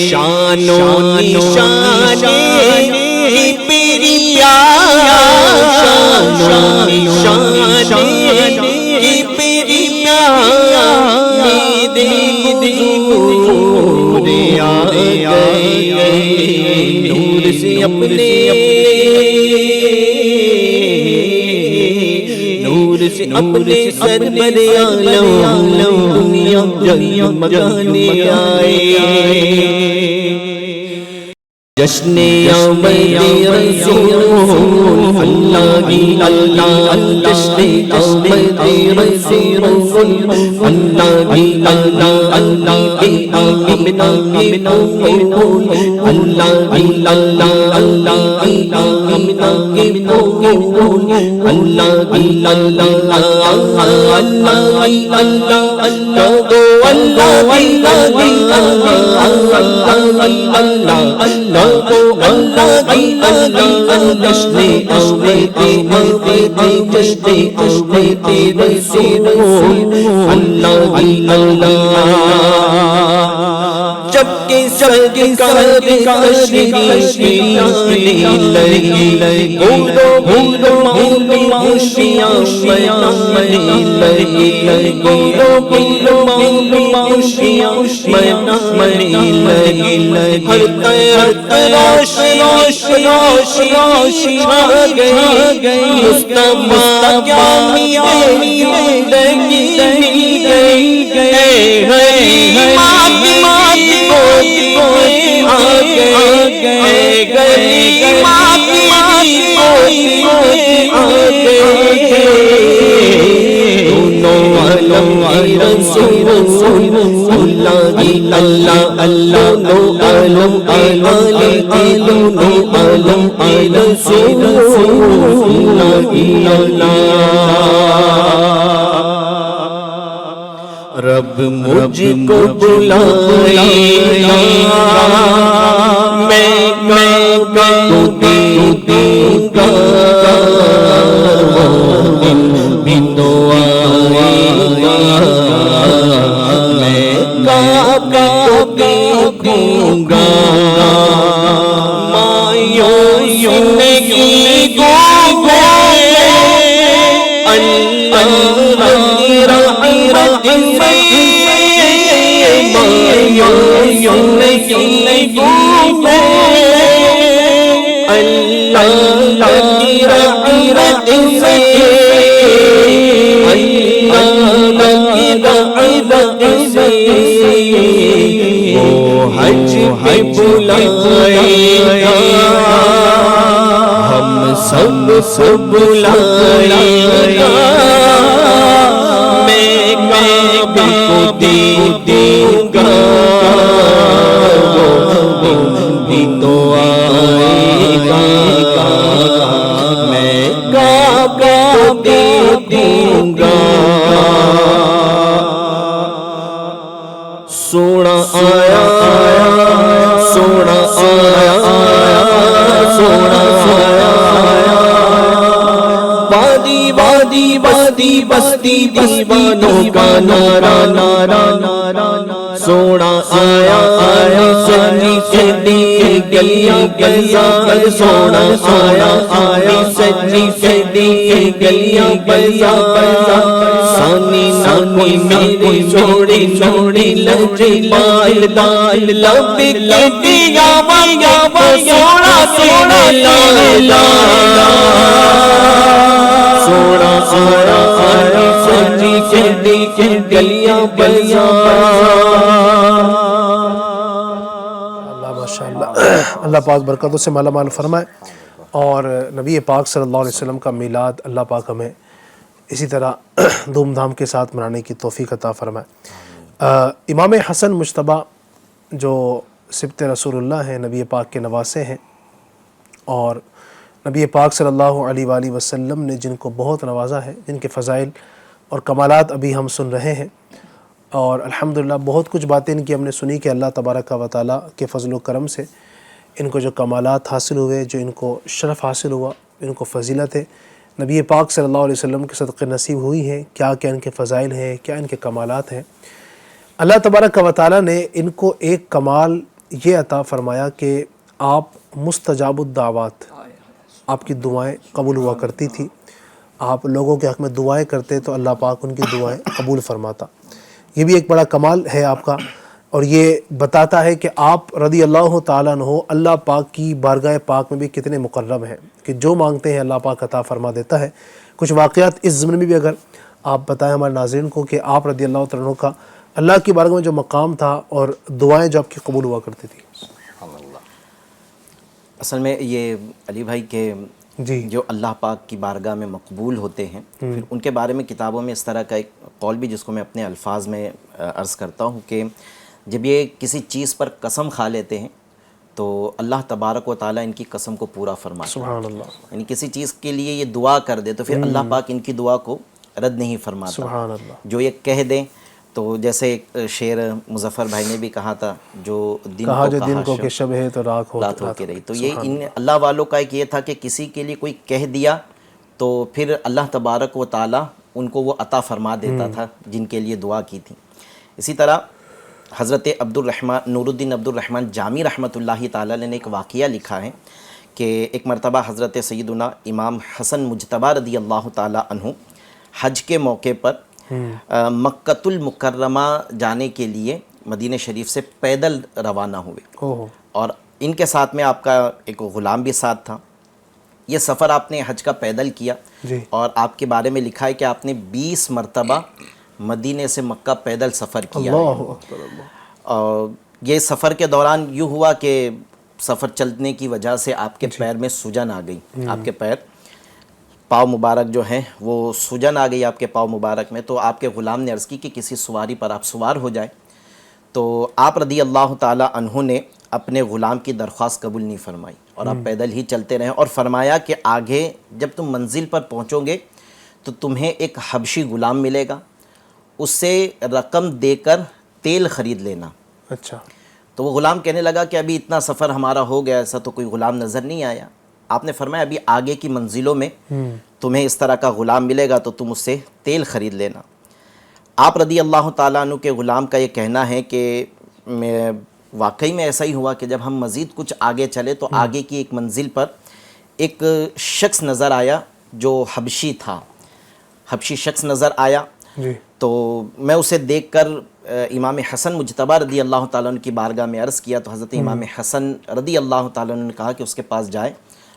[SPEAKER 3] شان و نشان بریا، شان و نشان بریا میرے حضور آ گئے. نور سے اپنے نور سے اپنے سرور عالم دنیا جگمگانے آئے. جشن آمد رسول اللہ، اللہ جشن آمد رسول اللہ کی اللہ اللہ کی آمنہ کی پھول اللہ کی اللہ اللہ کی آمنہ کی پھول اللہ کی اللہ اللہ اللہ اللہ دو اللہ اللہ اللہ اللہ کو اللہ کی اللہ جشن آمد رسول اللہ کی اللہ جب کہ سرکار تشریف لے بھولو بھولو معاشیاں بھولو بھولو معاشیاں ہر تراش راش راش راش آ گئی مصطفیٰ کیا زندگی اللہ اللہ رب مجھ کو بلائے میں دوں گا بھی تو آئے گا میں دوں گا مایوں نہیں دوں گا حج بلائے گا ہم سب بلائے گا میں کو دوں گا بھی تو آئے گا میں دوں گا سونا آیا سونا آیا سونا آیا وادی وادی وادی بستی دیوانوں کا نارا نارا نارا سونا آیا آیا سنی سنی گلیاں گلیاں سونا آیا آیا سنی سنی گلیاں گلیاں سانی سانی میری چھوڑی چھوڑی لجی مائل دال لب کے دیا ویا سونا سونا لا سونا آیا آیا سنی سنی گلیاں گلیاں
[SPEAKER 2] اللہ پاک برکتوں سے مالا مال فرمائے اور نبی پاک صلی اللہ علیہ وسلم کا میلاد اللہ پاک ہمیں اسی طرح دھوم دھام کے ساتھ منانے کی توفیق عطا فرمائے۔ امام حسن مجتبی جو سبط رسول اللہ ہیں، نبی پاک کے نواسے ہیں، اور نبی پاک صلی اللہ علیہ وآلہ وسلم نے جن کو بہت نوازا ہے، جن کے فضائل اور کمالات ابھی ہم سن رہے ہیں، اور الحمدللہ بہت کچھ باتیں ان کی ہم نے سنی کہ اللہ تبارک و تعالیٰ کے فضل و کرم سے ان کو جو کمالات حاصل ہوئے، جو ان کو شرف حاصل ہوا، ان کو فضیلت ہے نبی پاک صلی اللہ علیہ وسلم کے صدقے نصیب ہوئی ہیں، کیا کیا ان کے فضائل ہیں، کیا ان کے کمالات ہیں۔ اللہ تبارک و تعالیٰ نے ان کو ایک کمال یہ عطا فرمایا کہ آپ مستجاب الدعوات، آپ کی دعائیں قبول ہوا کرتی تھی، آپ لوگوں کے حق میں دعائیں کرتے تو اللہ پاک ان کی دعائیں قبول فرماتا۔ یہ بھی ایک بڑا کمال ہے آپ کا، اور یہ بتاتا ہے کہ آپ رضی اللہ تعالیٰ عنہ اللہ پاک کی بارگاہ پاک میں بھی کتنے مقرب ہیں کہ جو مانگتے ہیں اللہ پاک عطا فرما دیتا ہے۔ کچھ واقعات اس ضمن میں بھی اگر آپ بتائیں ہمارے ناظرین کو کہ آپ رضی اللہ تعالیٰ عنہ کا اللہ کی بارگاہ میں جو مقام تھا اور دعائیں جو آپ کی قبول ہوا کرتی تھی۔
[SPEAKER 5] اصل میں یہ علی بھائی کے
[SPEAKER 2] جی
[SPEAKER 5] جو اللہ پاک کی بارگاہ میں مقبول ہوتے ہیں، پھر ان کے بارے میں کتابوں میں اس طرح کا ایک قول بھی جس کو میں اپنے الفاظ میں عرض کرتا ہوں کہ جب یہ کسی چیز پر قسم کھا لیتے ہیں تو اللہ تبارک و تعالیٰ ان کی قسم کو پورا فرماتا ہے.
[SPEAKER 2] سبحان اللہ،
[SPEAKER 5] یعنی کسی چیز کے لیے یہ دعا کر دے تو پھر اللہ پاک ان کی دعا کو رد نہیں فرماتا.
[SPEAKER 2] سبحان اللہ.
[SPEAKER 5] جو یہ کہہ دیں تو جیسے ایک شعر مظفر بھائی نے بھی کہا تھا، جو دن
[SPEAKER 2] کہا
[SPEAKER 5] کو
[SPEAKER 2] جو دن
[SPEAKER 5] کہا
[SPEAKER 2] کو کہ شب ہے تو رات ہو
[SPEAKER 5] رات ہو کے رہی. تو یہ ان اللہ والوں کا ایک یہ تھا کہ کسی کے لیے کوئی کہہ دیا تو پھر اللہ تبارک و تعالیٰ ان کو وہ عطا فرما دیتا تھا جن کے لیے دعا کی تھی. اسی طرح حضرت نور الدین عبد الرحمن جامی رحمۃ اللہ تعالیٰ نے ایک واقعہ لکھا ہے کہ ایک مرتبہ حضرت سیدنا امام حسن مجتبی رضی اللہ تعالیٰ عنہ حج کے موقع پر مکۃ المکرمہ جانے کے لیے مدینہ شریف سے پیدل روانہ ہوئے، اور ان کے ساتھ میں آپ کا ایک غلام بھی ساتھ تھا. یہ سفر آپ نے حج کا پیدل کیا، اور آپ کے بارے میں لکھا ہے کہ آپ نے 20 مرتبہ مدینے سے مکہ پیدل سفر کیا. اور یہ سفر کے دوران یوں ہوا کہ سفر چلنے کی وجہ سے آپ کے پیر میں سوجن آ گئی. آپ کے پاؤں مبارک جو ہیں وہ سوجن آ گئی آپ کے پاؤں مبارک میں. تو آپ کے غلام نے عرض کی کہ کسی سواری پر آپ سوار ہو جائیں. تو آپ رضی اللہ تعالی عنہ نے اپنے غلام کی درخواست قبول نہیں فرمائی اور آپ پیدل ہی چلتے رہے، اور فرمایا کہ آگے جب تم منزل پر پہنچو گے تو تمہیں ایک حبشی غلام ملے گا، اس سے رقم دے کر تیل خرید لینا.
[SPEAKER 2] اچھا.
[SPEAKER 5] تو وہ غلام کہنے لگا کہ ابھی اتنا سفر ہمارا ہو گیا، ایسا تو کوئی غلام نظر نہیں آیا. آپ نے فرمایا ابھی آگے کی منزلوں میں تمہیں اس طرح کا غلام ملے گا تو تم اس سے تیل خرید لینا. آپ رضی اللہ تعالیٰ عنہ کے غلام کا یہ کہنا ہے کہ واقعی میں ایسا ہی ہوا کہ جب ہم مزید کچھ آگے چلے تو آگے کی ایک منزل پر ایک شخص نظر آیا جو حبشی تھا. حبشی شخص نظر آیا تو میں اسے دیکھ کر امام حسن مجتبی رضی اللہ تعالیٰ عنہ کی بارگاہ میں عرض کیا تو حضرت امام حسن رضی اللہ تعالیٰ عنہ نے کہا کہ اس کے پاس جائے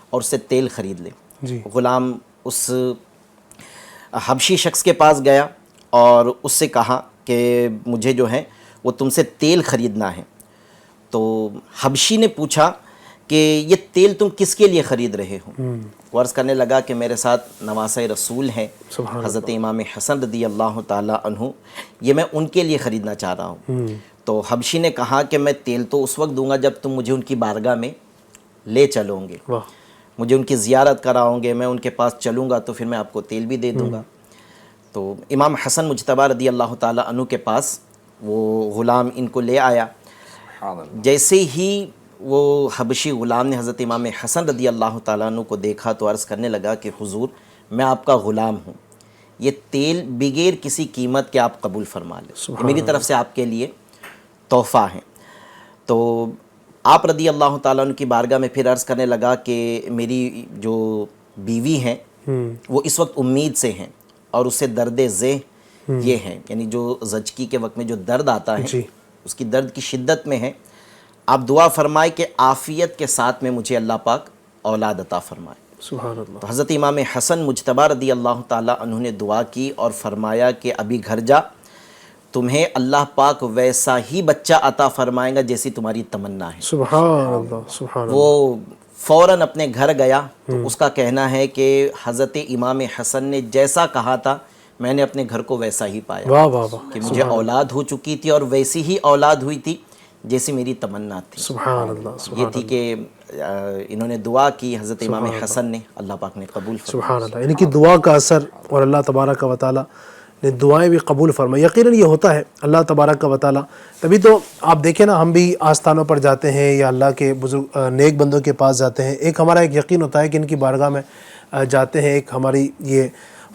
[SPEAKER 5] اور اس سے تیل خرید لے. غلام اس حبشی شخص کے پاس گیا اور اس سے کہا کہ مجھے جو ہے وہ تم سے تیل خریدنا ہے. تو حبشی نے پوچھا کہ یہ تیل تم کس کے لیے خرید رہے ہو؟ وہ عرض کرنے لگا کہ میرے ساتھ نواسہ رسول ہیں حضرت امام حسن رضی اللہ تعالیٰ عنہ، یہ میں ان کے لیے خریدنا چاہ رہا ہوں. تو حبشی نے کہا کہ میں تیل تو اس وقت دوں گا جب تم مجھے ان کی بارگاہ میں لے چلو گے، مجھے ان کی زیارت کراؤ گے، میں ان کے پاس چلوں گا تو پھر میں آپ کو تیل بھی دے دوں گا. تو امام حسن مجتبی رضی اللہ تعالیٰ عنہ کے پاس وہ غلام ان کو لے آیا. جیسے ہی وہ حبشی غلام نے حضرت امام حسن رضی اللہ تعالیٰ عنہ کو دیکھا تو عرض کرنے لگا کہ حضور میں آپ کا غلام ہوں، یہ تیل بغیر کسی قیمت کے آپ قبول فرما لیں، میری طرف سے آپ کے لیے تحفہ ہیں. تو آپ رضی اللہ تعالیٰ عنہ کی بارگاہ میں پھر عرض کرنے لگا کہ میری جو بیوی ہیں وہ اس وقت امید سے ہیں اور اس سے درد ذہ یہ ہیں، یعنی جو زچگی کے وقت میں جو درد آتا ہے اس کی درد کی شدت میں ہے. آپ دعا فرمائے کہ عافیت کے ساتھ میں مجھے اللہ پاک اولاد عطا فرمائے.
[SPEAKER 2] سبحان اللہ.
[SPEAKER 5] تو حضرت امام حسن مجتبی رضی اللہ تعالیٰ عنہ نے دعا کی اور فرمایا کہ ابھی گھر جا، تمہیں اللہ پاک ویسا ہی بچہ عطا فرمائے گا جیسی تمہاری تمنا ہے.
[SPEAKER 2] سبحان اللہ. سبحان اللہ.
[SPEAKER 5] وہ فوراً اپنے گھر گیا تو اس کا کہنا ہے کہ حضرت امام حسن نے جیسا کہا تھا میں نے اپنے گھر کو ویسا ہی پایا.
[SPEAKER 2] واہ واہ واہ.
[SPEAKER 5] کہ مجھے اولاد ہو چکی تھی اور ویسی ہی اولاد ہوئی تھی جیسی میری تمنا تھی.
[SPEAKER 2] سبحان اللہ.
[SPEAKER 5] یہ تھی کہ انہوں نے دعا کی حضرت امام حسن نے، اللہ پاک نے قبول فرمایا.
[SPEAKER 2] سبحان اللہ. یعنی کہ دعا کا اثر، اور اللہ تبارک و تعالیٰ نے دعائیں بھی قبول فرمائی. یقیناً یہ ہوتا ہے اللہ تبارک و تعالیٰ. تبھی تو آپ دیکھیں نا، ہم بھی آستانوں پر جاتے ہیں یا اللہ کے بزرگ نیک بندوں کے پاس جاتے ہیں، ایک ہمارا ایک یقین ہوتا ہے کہ ان کی بارگاہ میں جاتے ہیں، ایک ہماری یہ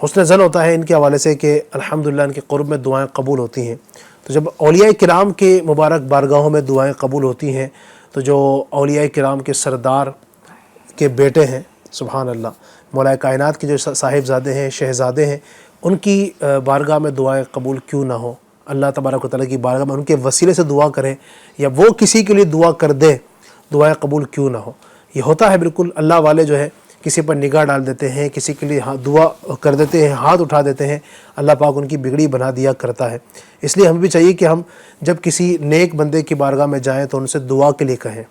[SPEAKER 2] حسن ظن ہوتا ہے ان کے حوالے سے کہ الحمدللہ ان کے قرب میں دعائیں قبول ہوتی ہیں. تو جب اولیاء کرام کے مبارک بارگاہوں میں دعائیں قبول ہوتی ہیں تو جو اولیاء کرام کے سردار کے بیٹے ہیں، سبحان اللہ، مولا کائنات کے جو صاحبزادے ہیں، شہزادے ہیں، ان کی بارگاہ میں دعائیں قبول کیوں نہ ہو. اللہ تبارک و تعالیٰ کی بارگاہ میں ان کے وسیلے سے دعا کریں یا وہ کسی کے لیے دعا کر دیں، دعائیں قبول کیوں نہ ہو. یہ ہوتا ہے بالکل. اللہ والے جو ہے کسی پر نگاہ ڈال دیتے ہیں، کسی کے لیے دعا کر دیتے ہیں، ہاتھ اٹھا دیتے ہیں، اللہ پاک ان کی بگڑی بنا دیا کرتا ہے. اس لیے ہمیں بھی چاہیے کہ ہم جب کسی نیک بندے کی بارگاہ میں جائیں تو ان سے دعا کے لیے کہیں،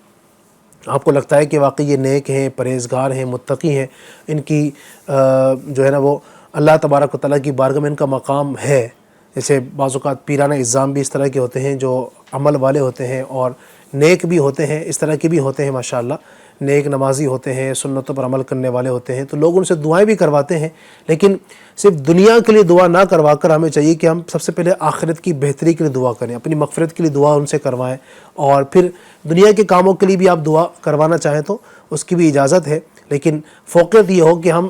[SPEAKER 2] آپ کو لگتا ہے کہ واقعی یہ نیک ہیں، پرہیزگار ہیں، متقی ہیں، ان کی جو ہے نا وہ اللہ تبارک و تعالیٰ کی بارگاہ میں ان کا مقام ہے. جیسے بعض اوقات پیرانہ اعظام بھی اس طرح کے ہوتے ہیں جو عمل والے ہوتے ہیں اور نیک بھی ہوتے ہیں، اس طرح کے بھی ہوتے ہیں ماشاءاللہ، نیک نمازی ہوتے ہیں، سنتوں پر عمل کرنے والے ہوتے ہیں، تو لوگ ان سے دعائیں بھی کرواتے ہیں. لیکن صرف دنیا کے لیے دعا نہ کروا کر ہمیں چاہیے کہ ہم سب سے پہلے آخرت کی بہتری کے لیے دعا کریں، اپنی مغفرت کے لیے دعا ان سے کروائیں، اور پھر دنیا کے کاموں کے لیے بھی آپ دعا کروانا چاہیں تو اس کی بھی اجازت ہے. لیکن فوقیت یہ ہو کہ ہم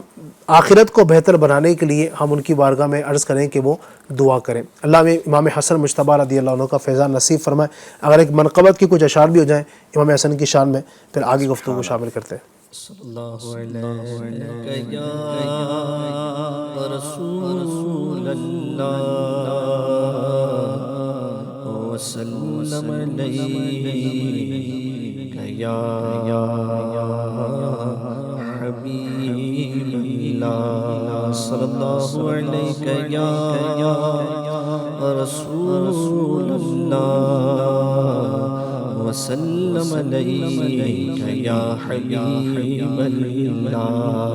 [SPEAKER 2] آخرت کو بہتر بنانے کے لیے ہم ان کی بارگاہ میں عرض کریں کہ وہ دعا کریں. اللہ میں امام حسن مجتبیٰ رضی اللہ عنہ کا فیضان نصیب فرمائے. اگر ایک منقبت کی کچھ اشعار بھی ہو جائیں امام حسن کی شان میں، پھر آگے گفتگو کو شامل کرتے ہیں.
[SPEAKER 3] صلی اللہ علیہ یا رسول اللہ وسلم علیہ یا حبیب اللہ صلی اللہ علیہ یا رسول اللہ وسلم علیک یا حبیب اللہ.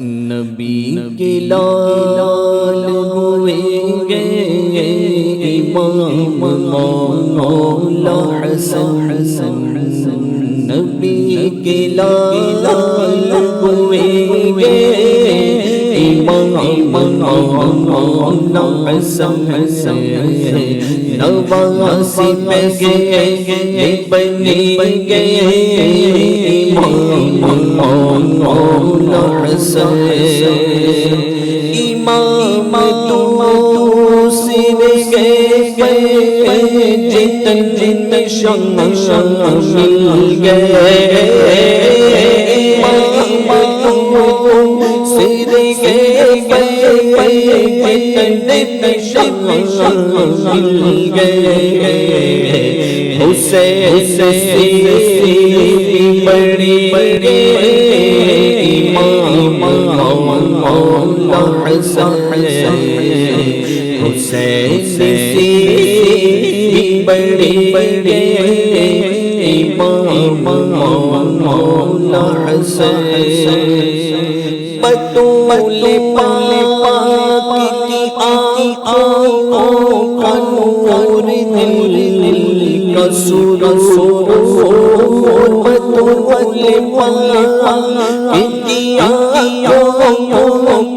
[SPEAKER 3] نبی کے لال ہوئیں گے امام مولا حسن، نبی کے لال ہوئیں گے امام مولا حسن، نواسی پہ گئے بنی گئے امام مولا حسن. امام تو سر گئے جتن شامل گئے، امام تو سر گئے جتن شامل گئے. حسین بڑی امام مولا حسن، حسین بڑی امام مولا حسن. بطول پاک کی آنکھوں کا نور دل کا سرور، بطول پاک کی آنکھوں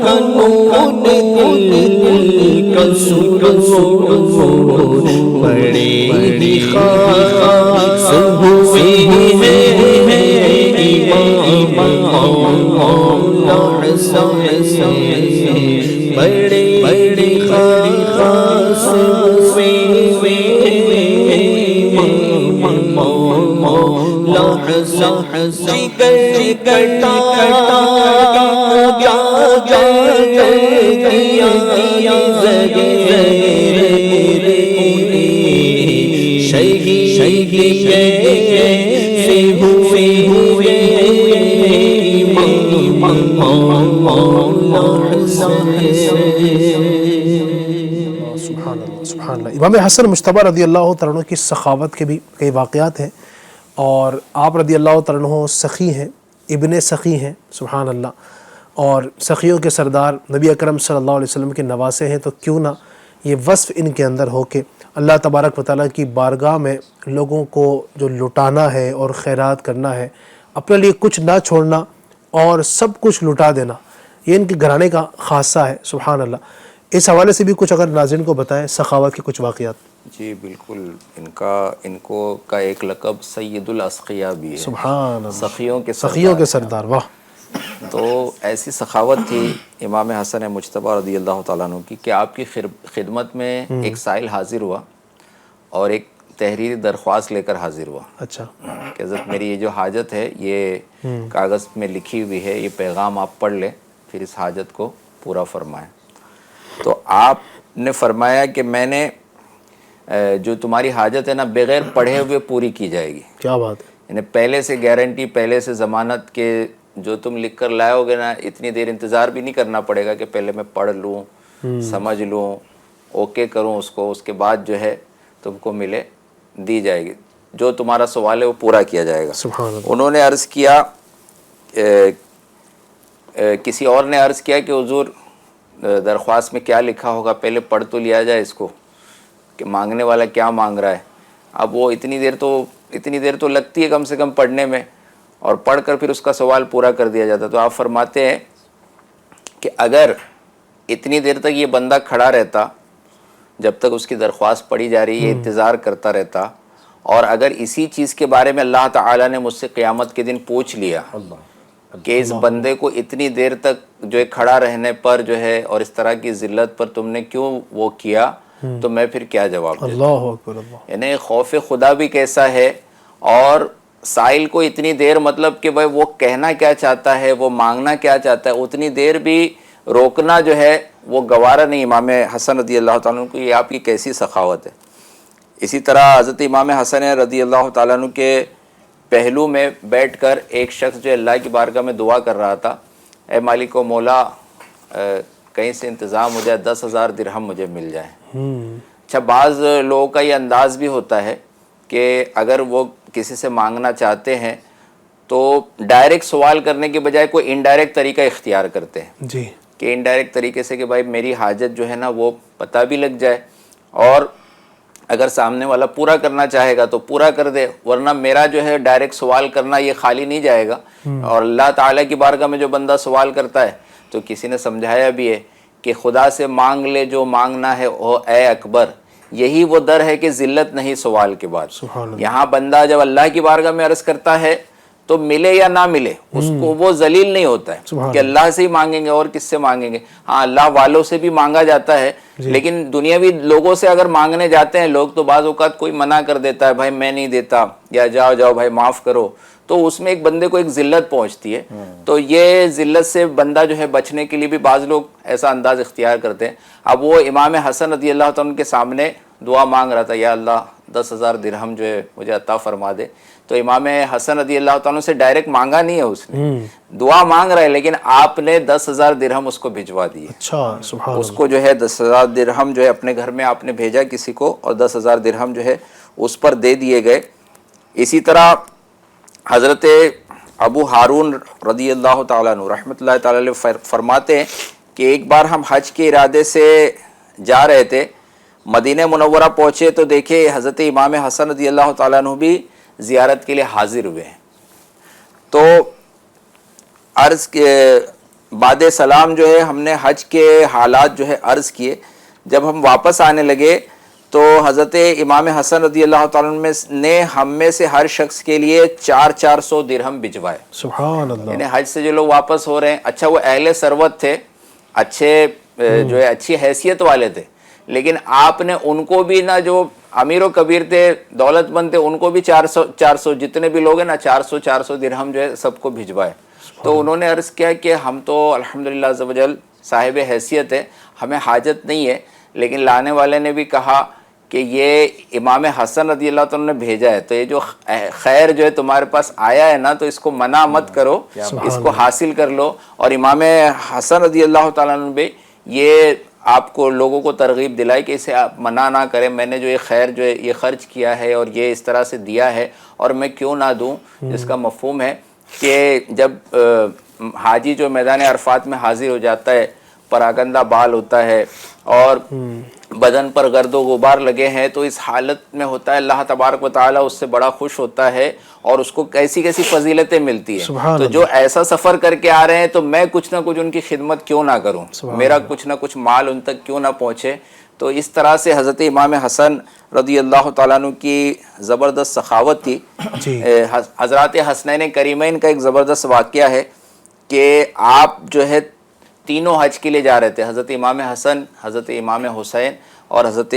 [SPEAKER 3] کا نور دل کا سرور. بڑے ہی خاص ہوئے ہیں امام مولا حسن، بڑے خاص ہوئے امام مولا حسن. جگر کٹا کیا شہید سے ہوئے امام مولا حسن.
[SPEAKER 2] سبحان اللہ سبحان اللہ. امام حسن مجتبیٰ رضی اللہ تعالیٰ عنہ کی سخاوت کے بھی کئی واقعات ہیں، اور آپ رضی اللہ تعالیٰ عنہ سخی ہیں، ابن سخی ہیں، سبحان اللہ، اور سخیوں کے سردار نبی اکرم صلی اللہ علیہ وسلم کے نواسے ہیں. تو کیوں نہ یہ وصف ان کے اندر ہو کہ اللہ تبارک و تعالیٰ کی بارگاہ میں لوگوں کو جو لٹانا ہے اور خیرات کرنا ہے، اپنے لیے کچھ نہ چھوڑنا اور سب کچھ لٹا دینا، یہ ان کے گھرانے کا خاصہ ہے. سبحان اللہ. اس حوالے سے بھی کچھ اگر ناظرین کو بتائیں سخاوت کے کچھ واقعات.
[SPEAKER 4] جی بالکل. ان کو کا ایک لقب سید الاسقیاء بھی ہے.
[SPEAKER 2] سبحان اللہ.
[SPEAKER 4] سخیوں کے
[SPEAKER 2] سردار. واہ.
[SPEAKER 4] تو ایسی سخاوت تھی امام حسن مجتبیٰ رضی اللہ تعالیٰ عنہ کی کہ آپ کی خدمت میں ایک سائل حاضر ہوا اور ایک تحریری درخواست لے کر حاضر ہوا.
[SPEAKER 2] اچھا.
[SPEAKER 4] کہ حضرت میری یہ جو حاجت ہے یہ کاغذ میں لکھی ہوئی ہے، یہ پیغام آپ پڑھ لیں پھر اس حاجت کو پورا فرمائیں. تو آپ نے فرمایا کہ میں نے جو تمہاری حاجت ہے نا بغیر پڑھے ہوئے پوری کی جائے گی.
[SPEAKER 2] کیا بات ہے.
[SPEAKER 4] یعنی پہلے سے گارنٹی، پہلے سے ضمانت کے جو تم لکھ کر لائے ہوگے نا، اتنی دیر انتظار بھی نہیں کرنا پڑے گا کہ پہلے میں پڑھ لوں، سمجھ لوں، اوکے کروں اس کو، اس کے بعد جو ہے تم کو ملے دی جائے گی. جو تمہارا سوال ہے وہ پورا کیا جائے گا.
[SPEAKER 2] سبحان اللہ.
[SPEAKER 4] انہوں نے عرض کیا, کسی اور نے عرض کیا کہ حضور درخواست میں کیا لکھا ہوگا, پہلے پڑھ تو لیا جائے اس کو کہ مانگنے والا کیا مانگ رہا ہے. اب وہ اتنی دیر تو لگتی ہے کم سے کم پڑھنے میں, اور پڑھ کر پھر اس کا سوال پورا کر دیا جاتا. تو آپ فرماتے ہیں کہ اگر اتنی دیر تک یہ بندہ کھڑا رہتا جب تک اس کی درخواست پڑھی جا رہی ہے, انتظار کرتا رہتا, اور اگر اسی چیز کے بارے میں اللہ تعالیٰ نے مجھ سے قیامت کے دن پوچھ لیا کہ اس بندے کو اتنی دیر تک جو ہے کھڑا رہنے پر جو ہے اور اس طرح کی ذلت پر تم نے کیوں وہ کیا, تو میں پھر کیا جواب دیتا.
[SPEAKER 2] اللہ اکبر. اللہ.
[SPEAKER 4] یعنی خوف خدا بھی کیسا ہے, اور سائل کو اتنی دیر, مطلب کہ بھائی وہ کہنا کیا چاہتا ہے, وہ مانگنا کیا چاہتا ہے, اتنی دیر بھی روکنا جو ہے وہ گوارا نہیں. امام حسن رضی اللہ تعالیٰ عنہ کو یہ آپ کی کیسی سخاوت ہے. اسی طرح حضرت امام حسن رضی اللہ تعالیٰ عنہ کے پہلو میں بیٹھ کر ایک شخص جو اللہ کی بارگاہ میں دعا کر رہا تھا, اے مالک و مولا کہیں سے انتظام ہو جائے, 10,000 درہم مجھے مل جائیں. اچھا, بعض لوگوں کا یہ انداز بھی ہوتا ہے کہ اگر وہ کسی سے مانگنا چاہتے ہیں تو ڈائریکٹ سوال کرنے کے بجائے کوئی انڈائریکٹ طریقہ اختیار کرتے ہیں.
[SPEAKER 2] جی.
[SPEAKER 4] کہ انڈائریکٹ طریقے سے کہ بھائی میری حاجت جو ہے نا وہ پتہ بھی لگ جائے, اور اگر سامنے والا پورا کرنا چاہے گا تو پورا کر دے, ورنہ میرا جو ہے ڈائریکٹ سوال کرنا یہ خالی نہیں جائے گا. اور اللہ تعالیٰ کی بارگاہ میں جو بندہ سوال کرتا ہے تو کسی نے سمجھایا بھی ہے کہ خدا سے مانگ لے جو مانگنا ہے او اے اکبر, یہی وہ در ہے کہ ذلت نہیں سوال کے بعد. یہاں بندہ جب اللہ کی بارگاہ میں عرض کرتا ہے تو ملے یا نہ ملے اس کو وہ ذلیل نہیں ہوتا ہے کہ اللہ سے ہی مانگیں گے اور کس سے مانگیں گے. ہاں, اللہ والوں سے بھی مانگا جاتا ہے, لیکن دنیاوی لوگوں سے اگر مانگنے جاتے ہیں لوگ تو بعض اوقات کوئی منع کر دیتا ہے, بھائی میں نہیں دیتا, یا جاؤ بھائی معاف کرو, تو اس میں ایک بندے کو ایک ذلت پہنچتی ہے. تو یہ ذلت سے بندہ جو ہے بچنے کے لیے بھی بعض لوگ ایسا انداز اختیار کرتے ہیں. اب وہ امام حسن رضی اللہ تعالیٰ کے سامنے دعا مانگ رہا تھا, یا اللہ 10,000 درہم جو ہے مجھے عطا فرما دے. تو امام حسن رضی اللہ تعالیٰ سے ڈائریکٹ مانگا نہیں ہے, اس نے دعا مانگ رہا ہے, لیکن آپ نے 10,000 درہم اس کو بھجوا دیے.
[SPEAKER 2] اچھا, سبحان.
[SPEAKER 4] اس کو جو ہے 10,000 درہم جو ہے اپنے گھر میں آپ نے بھیجا کسی کو, اور 10,000 درہم جو ہے اس پر دے دیے گئے. اسی طرح حضرت ابو ہارون رضی اللہ تعالیٰ عنہ رحمۃ اللہ تعالیٰ علیہ فرماتے ہیں کہ ایک بار ہم حج کے ارادے سے جا رہے تھے, مدینہ منورہ پہنچے تو دیکھے حضرت امام حسن رضی اللہ تعالیٰ عنہ بھی زیارت کے لیے حاضر ہوئے ہیں. تو عرض کے بعد سلام جو ہے ہم نے حج کے حالات جو ہے عرض کیے. جب ہم واپس آنے لگے تو حضرت امام حسن رضی اللہ تعالیٰ عنہ نے ہم میں سے ہر شخص کے لیے 400 درہم بھجوائے.
[SPEAKER 2] سبحان اللہ.
[SPEAKER 4] یعنی حج سے جو لوگ واپس ہو رہے ہیں, اچھا وہ اہل ثروت تھے, اچھے جو ہے اچھی حیثیت والے تھے, لیکن آپ نے ان کو بھی نہ, جو امیر و کبیر تھے, دولت مند تھے, ان کو بھی 400 جتنے بھی لوگ ہیں نا 400 درہم جو ہے سب کو بھجوائے. تو انہوں نے عرض کیا کہ ہم تو الحمدللہ عز و جل صاحب حیثیت ہے, ہمیں حاجت نہیں ہے, لیکن لانے والے نے بھی کہا کہ یہ امام حسن رضی اللہ تعالیٰ نے بھیجا ہے, تو یہ جو خیر جو ہے تمہارے پاس آیا ہے نا, تو اس کو منع مت کرو, اس کو حاصل کر لو. اور امام حسن رضی اللہ تعالیٰ نے بھی یہ آپ کو لوگوں کو ترغیب دلائی کہ اسے آپ منع نہ کریں, میں نے جو یہ خیر جو ہے یہ خرچ کیا ہے اور یہ اس طرح سے دیا ہے, اور میں کیوں نہ دوں. جس کا مفہوم ہے کہ جب حاجی جو میدان عرفات میں حاضر ہو جاتا ہے, پراگندہ بال ہوتا ہے اور بدن پر گرد و غبار لگے ہیں, تو اس حالت میں ہوتا ہے اللہ تبارک و تعالیٰ اس سے بڑا خوش ہوتا ہے اور اس کو کیسی کیسی فضیلتیں ملتی ہیں. تو جو ایسا سفر کر کے آ رہے ہیں تو میں کچھ نہ کچھ ان کی خدمت کیوں نہ کروں, میرا کچھ نہ کچھ مال ان تک کیوں نہ پہنچے. تو اس طرح سے حضرت امام حسن رضی اللہ تعالیٰ عنہ کی زبردست سخاوت تھی. حضرات حسنین کریمین کا ایک زبردست واقعہ ہے کہ آپ جو ہے تینوں حج کے لیے جا رہے تھے, حضرت امام حسن, حضرت امام حسین اور حضرت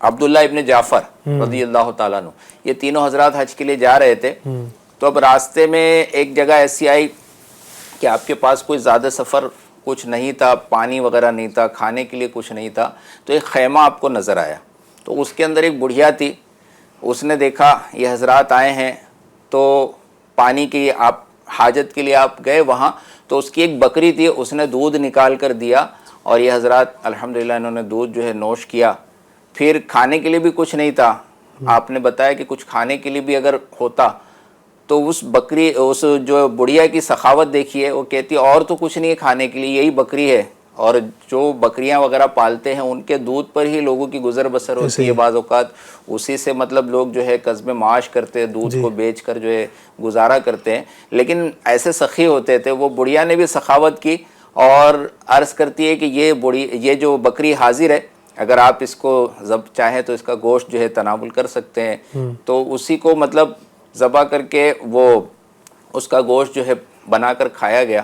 [SPEAKER 4] عبداللہ ابن جعفر رضی اللہ تعالیٰ عنہ, یہ تینوں حضرات حج کے لیے جا رہے تھے. تو اب راستے میں ایک جگہ ایسی آئی کہ آپ کے پاس کوئی زیادہ سفر کچھ نہیں تھا, پانی وغیرہ نہیں تھا, کھانے کے لیے کچھ نہیں تھا. تو ایک خیمہ آپ کو نظر آیا, تو اس کے اندر ایک بڑھیا تھی. اس نے دیکھا یہ حضرات آئے ہیں تو پانی کی آپ حاجت کے لیے آپ گئے وہاں, تو اس کی ایک بکری تھی, اس نے دودھ نکال کر دیا اور یہ حضرات الحمدللہ انہوں نے دودھ جو ہے نوش کیا. پھر کھانے کے لیے بھی کچھ نہیں تھا. آپ نے بتایا کہ کچھ کھانے کے لیے بھی اگر ہوتا تو اس بکری اس جو بڑھیا کی سخاوت دیکھیے, وہ کہتی اور تو کچھ نہیں ہے کھانے کے لیے, یہی بکری ہے, اور جو بکریاں وغیرہ پالتے ہیں ان کے دودھ پر ہی لوگوں کی گزر بسر ہوتی ہے, بعض اوقات اسی سے مطلب لوگ جو ہے قصب معاش کرتے ہیں, دودھ کو بیچ کر جو ہے گزارا کرتے ہیں. لیکن ایسے سخی ہوتے تھے, وہ بڑھیا نے بھی سخاوت کی اور عرض کرتی ہے کہ یہ جو بکری حاضر ہے, اگر آپ اس کو چاہیں تو اس کا گوشت جو ہے تناول کر سکتے ہیں. تو اسی کو مطلب ذبح کر کے وہ اس کا گوشت جو ہے بنا کر کھایا گیا.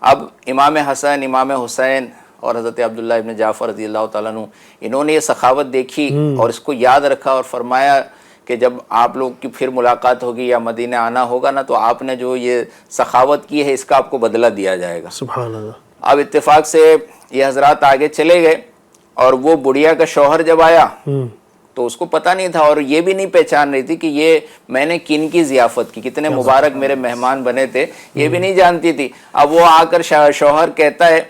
[SPEAKER 4] اب امام حسن, امام حسین اور حضرت عبداللہ ابن جعفر رضی اللہ تعالیٰ عنہ, انہوں نے یہ سخاوت دیکھی اور اس کو یاد رکھا اور فرمایا کہ جب آپ لوگ کی پھر ملاقات ہوگی یا مدینہ آنا ہوگا نا, تو آپ نے جو یہ سخاوت کی ہے اس کا آپ کو بدلہ دیا جائے گا.
[SPEAKER 2] سبحان اللہ.
[SPEAKER 4] اب اتفاق سے یہ حضرات آگے چلے گئے اور وہ بڑھیا کا شوہر جب آیا تو اس کو پتہ نہیں تھا اور یہ بھی نہیں پہچان رہی تھی کہ یہ میں نے کن کی ضیافت کی, کتنے مبارک میرے مہمان بنے تھے, یہ بھی نہیں جانتی تھی. اب وہ آ کر شوہر کہتا ہے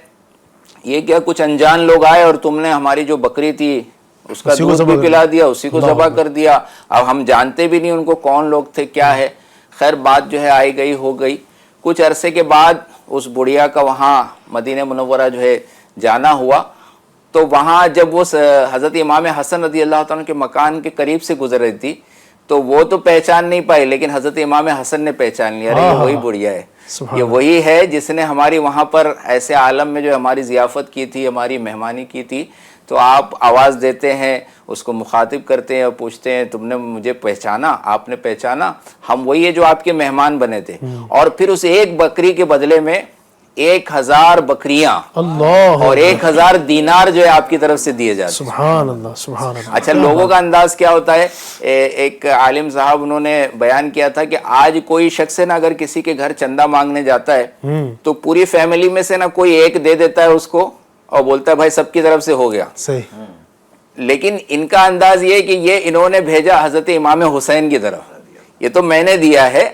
[SPEAKER 4] یہ کیا کچھ انجان لوگ آئے اور تم نے ہماری جو بکری تھی اس کا دودھ بھی پلا دیا, اسی کو ذبح کر دیا. اب ہم جانتے بھی نہیں ان کو کون لوگ تھے کیا ہے. خیر بات جو ہے آئی گئی ہو گئی. کچھ عرصے کے بعد اس بڑھیا کا وہاں مدینہ منورہ جو ہے جانا ہوا, تو وہاں جب وہ حضرت امام حسن رضی اللہ تعالیٰ کے مکان کے قریب سے گزر رہی تھی تو وہ تو پہچان نہیں پائی, لیکن حضرت امام حسن نے پہچان لیا, ارے یہ وہی بڑھیا ہے, یہ وہی ہے جس نے ہماری وہاں پر ایسے عالم میں جو ہماری ضیافت کی تھی, ہماری مہمانی کی تھی. تو آپ آواز دیتے ہیں, اس کو مخاطب کرتے ہیں اور پوچھتے ہیں تم نے مجھے پہچانا, آپ نے پہچانا, ہم وہی ہے جو آپ کے مہمان بنے تھے. اور پھر اس ایک بکری کے بدلے میں 1000 بکریاں اور 1000 دینار جو ہے آپ کی طرف سے دیے جاتے.
[SPEAKER 2] سبحان اللہ, سبحان اللہ.
[SPEAKER 4] اچھا, لوگوں کا انداز کیا ہوتا ہے, ایک عالم صاحب انہوں نے بیان کیا تھا کہ آج کوئی شخص ہے نا اگر کسی کے گھر چندہ مانگنے جاتا ہے تو پوری فیملی میں سے نا کوئی ایک دے دیتا ہے اس کو اور بولتا ہے بھائی سب کی طرف سے ہو گیا.
[SPEAKER 2] صحیح.
[SPEAKER 4] لیکن ان کا انداز یہ کہ یہ انہوں نے بھیجا حضرت امام حسین کی طرف, یہ تو میں نے دیا ہے,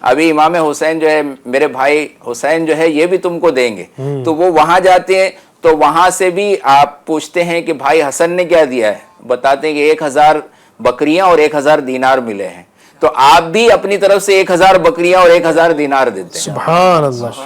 [SPEAKER 4] ابھی امام حسین جو ہے میرے بھائی حسین جو ہے یہ بھی تم کو دیں گے. تو وہ وہاں جاتے ہیں تو وہاں سے بھی آپ پوچھتے ہیں کہ بھائی حسن نے کیا دیا ہے, بتاتے ہیں کہ 1000 بکریاں اور 1000 دینار ملے ہیں. تو آپ بھی اپنی طرف سے 1000 بکریاں اور 1000 دینار دیتے ہیں.
[SPEAKER 2] سبحان اللہ.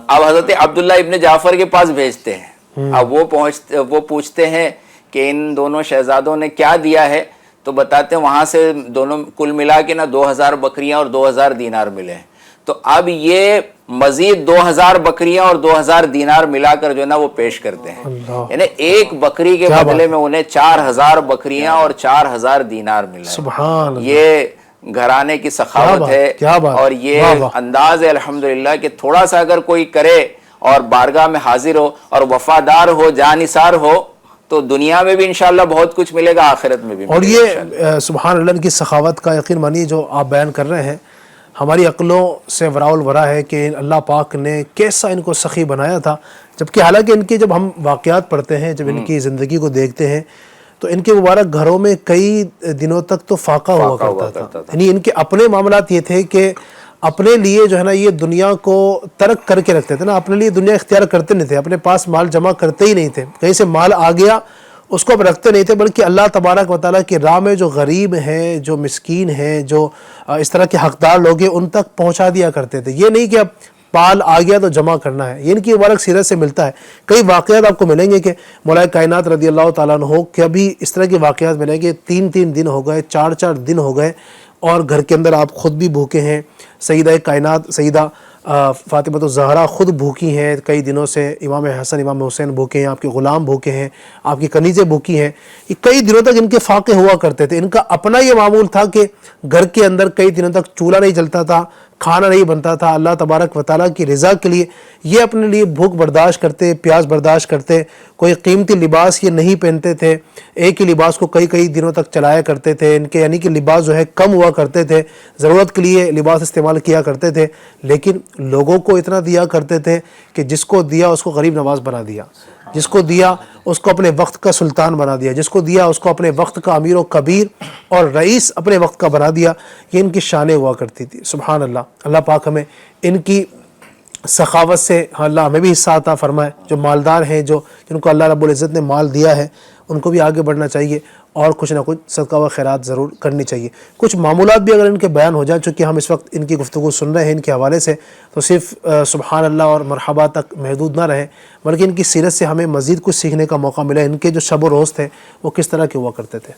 [SPEAKER 4] اب حضرت عبداللہ ابن جعفر کے پاس بھیجتے ہیں. اب وہ پوچھتے ہیں کہ ان دونوں شہزادوں نے کیا دیا ہے, تو بتاتے ہیں وہاں سے دونوں کل ملا کے نا 2000 بکریاں اور 2000 دینار ملے ہیں. تو اب یہ مزید 2000 بکریاں اور 2000 دینار ملا کر جو ہے نا وہ پیش کرتے ہیں. یعنی ایک بکری کے بدلے میں انہیں 4000 بکریاں اور 4000 دینار ملا.
[SPEAKER 2] سبحان اللہ.
[SPEAKER 4] یہ گھرانے کی سخاوت ہے اور یہ انداز ہے الحمدللہ کہ تھوڑا سا اگر کوئی کرے اور بارگاہ میں حاضر ہو اور وفادار ہو, جانثار ہو, تو دنیا میں بھی انشاءاللہ بہت کچھ ملے گا, آخرت میں بھی.
[SPEAKER 2] اور یہ سبحان اللہ ان کی سخاوت کا یقین مانی جو آپ بیان کر رہے ہیں ہماری عقلوں سے وراء الورا ہے کہ اللہ پاک نے کیسا ان کو سخی بنایا تھا. جبکہ حالانکہ ان کے جب ہم واقعات پڑھتے ہیں, جب ان کی زندگی کو دیکھتے ہیں تو ان کے مبارک گھروں میں کئی دنوں تک تو فاقہ ہوا کرتا تھا. یعنی ان کے اپنے معاملات یہ تھے کہ اپنے لیے جو ہے نا یہ دنیا کو ترک کر کے رکھتے تھے نا, اپنے لیے دنیا اختیار کرتے نہیں تھے, اپنے پاس مال جمع کرتے ہی نہیں تھے. کہیں سے مال آ گیا اس کو اب رکھتے نہیں تھے, بلکہ اللہ تبارک و تعالیٰ کی راہ میں جو غریب ہیں, جو مسکین ہیں, جو اس طرح کے حقدار لوگ ہیں, ان تک پہنچا دیا کرتے تھے. یہ نہیں کہ اب پال آ گیا تو جمع کرنا ہے. یہ ان کی مبارک سیرت سے ملتا ہے. کئی واقعات آپ کو ملیں گے کہ مولا کائنات رضی اللہ تعالیٰ عنہ کے بھی اس طرح کے واقعات ملیں گے. 3 دن ہو گئے, 4 دن ہو گئے اور گھر کے اندر آپ خود بھی بھوکے ہیں. سیدہ کائنات سیدہ فاطمہ الزہرا خود بھوکی ہیں کئی دنوں سے, امام حسن امام حسین بھوکے ہیں, آپ کے غلام بھوکے ہیں, آپ کی کنیزیں بھوکی ہیں. یہ کئی دنوں تک ان کے فاقے ہوا کرتے تھے. ان کا اپنا یہ معمول تھا کہ گھر کے اندر کئی دنوں تک چولہا نہیں جلتا تھا, کھانا نہیں بنتا تھا. اللہ تبارک و تعالیٰ کی رضا کے لیے یہ اپنے لیے بھوک برداشت کرتے, پیاس برداشت کرتے. کوئی قیمتی لباس یہ نہیں پہنتے تھے, ایک ہی لباس کو کئی دنوں تک چلایا کرتے تھے. ان کے یعنی کہ لباس جو ہے کم ہوا کرتے تھے, ضرورت کے لیے لباس استعمال کیا کرتے تھے. لیکن لوگوں کو اتنا دیا کرتے تھے کہ جس کو دیا اس کو غریب نواز بنا دیا, جس کو دیا اس کو اپنے وقت کا سلطان بنا دیا, جس کو دیا اس کو اپنے وقت کا امیر و کبیر اور رئیس اپنے وقت کا بنا دیا. یہ ان کی شانیں ہوا کرتی تھی. سبحان اللہ. اللہ پاک ہمیں ان کی سخاوت سے اللہ ہمیں بھی حصہ عطا فرمائے. جو مالدار ہیں, جن کو اللہ رب العزت نے مال دیا ہے, ان کو بھی آگے بڑھنا چاہیے اور کچھ نہ کچھ صدقہ و خیرات ضرور کرنی چاہیے. کچھ معمولات بھی اگر ان کے بیان ہو جائیں، چونکہ ہم اس وقت ان کی گفتگو سن رہے ہیں ان کے حوالے سے، تو صرف سبحان اللہ اور مرحبا تک محدود نہ رہے، بلکہ ان کی سیرت سے ہمیں مزید کچھ سیکھنے کا موقع ملا. ان کے جو شب و روز تھے وہ کس طرح کے ہوا کرتے تھے؟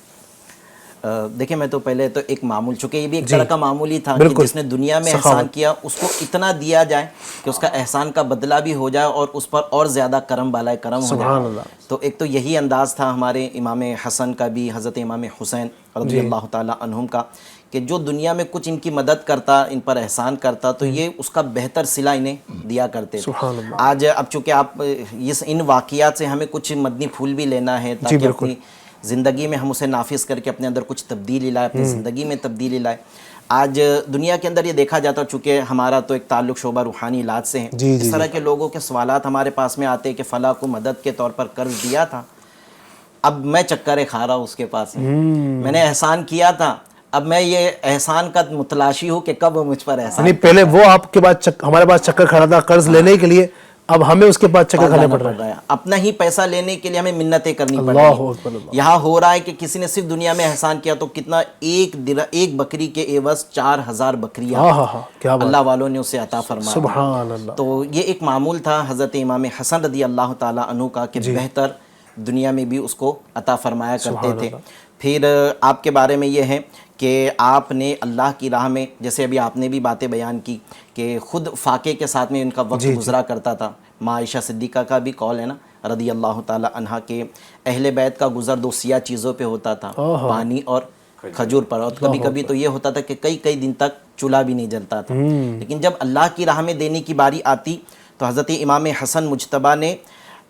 [SPEAKER 5] دیکھیں میں تو پہلے تو ایک معمول، چونکہ یہ بھی ایک طرح کا معمول ہی تھا کہ جس نے دنیا میں احسان کیا اس کو اتنا دیا جائے کہ اس کا احسان کا بدلہ بھی ہو جائے اور اس پر اور زیادہ کرم بالائے کرم ہو جائے. تو ایک تو یہی انداز تھا ہمارے امام حسن کا بھی، حضرت امام حسین رضی اللہ تعالی عنہم کا، کہ جو دنیا میں کچھ ان کی مدد کرتا، ان پر احسان کرتا، تو یہ اس کا بہتر صلہ انہیں دیا کرتے تھے. آج اب چونکہ آپ ان واقعات سے ہمیں کچھ مدنی پھول بھی لینا ہے تاکہ اپنی زندگی میں ہم اسے نافذ کر کے اپنے اندر کچھ تبدیلی لائے، اپنی زندگی میں تبدیلی لائے. آج دنیا کے اندر یہ دیکھا جاتا، چونکہ ہمارا تو ایک تعلق شعبہ روحانی علاج سے ہے، اس طرح کے لوگوں کے سوالات ہمارے پاس میں آتے کہ فلاں کو مدد کے طور پر قرض دیا تھا، اب میں چکریں کھا رہا ہوں اس کے پاس، میں نے احسان کیا تھا، اب میں یہ احسان کا متلاشی ہوں کہ کب وہ مجھ پر احسان.
[SPEAKER 2] یعنی پہلے وہ آپ کے پاس ہمارے پاس چکر کھڑا تھا قرض لینے کے لیے، اب ہمیں اس کے پاس چکر کھانے پڑ رہا ہے.
[SPEAKER 5] اپنا ہی پیسہ لینے کے لیے ہمیں منتیں کرنی پڑ رہی ہیں. یہاں ہو رہا ہے کہ کسی نے صرف دنیا میں احسان کیا تو کتنا ایک بکری کے عوض 4000 بکریاں اللہ والوں نے اسے عطا فرمایا.
[SPEAKER 2] سبحان اللہ.
[SPEAKER 5] تو یہ ایک معمول تھا حضرت امام حسن رضی اللہ تعالیٰ عنہ کا کہ بہتر دنیا میں بھی اس کو عطا فرمایا کرتے تھے. پھر آپ کے بارے میں یہ ہے کہ آپ نے اللہ کی راہ میں، جیسے ابھی آپ نے بھی باتیں بیان کی کہ خود فاقے کے ساتھ میں ان کا وقت گزرا کرتا تھا. ماں عائشہ صدیقہ کا بھی قول ہے نا رضی اللہ تعالی عنہا کہ اہل بیت کا گزر 2 سیاہ چیزوں پہ ہوتا تھا، پانی اور کھجور پر، اور کبھی کبھی تو یہ ہوتا تھا کہ کئی دن تک چولہا بھی نہیں جلتا تھا. لیکن جب اللہ کی راہ میں دینے کی باری آتی تو حضرت امام حسن مجتبیٰ نے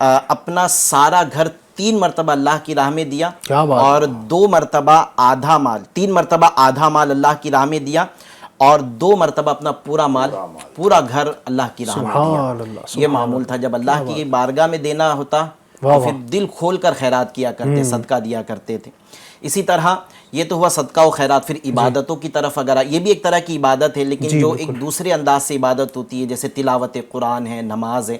[SPEAKER 5] اپنا سارا گھر 3 مرتبہ اللہ کی راہ میں دیا، اور 2 مرتبہ آدھا مال، 3 مرتبہ آدھا مال اللہ کی راہ میں دیا، اور 2 مرتبہ اپنا پورا مال، پورا گھر اللہ کی راہ میں دیا. یہ معمول تھا جب اللہ کی بارگاہ میں دینا ہوتا تو پھر دل کھول کر خیرات کیا کرتے، صدقہ دیا کرتے تھے. اسی طرح یہ تو ہوا صدقہ و خیرات. پھر عبادتوں کی طرف اگر یہ بھی ایک طرح کی عبادت ہے، لیکن جو ایک دوسرے انداز سے عبادت ہوتی ہے، جیسے تلاوت قرآن ہے، نماز ہے،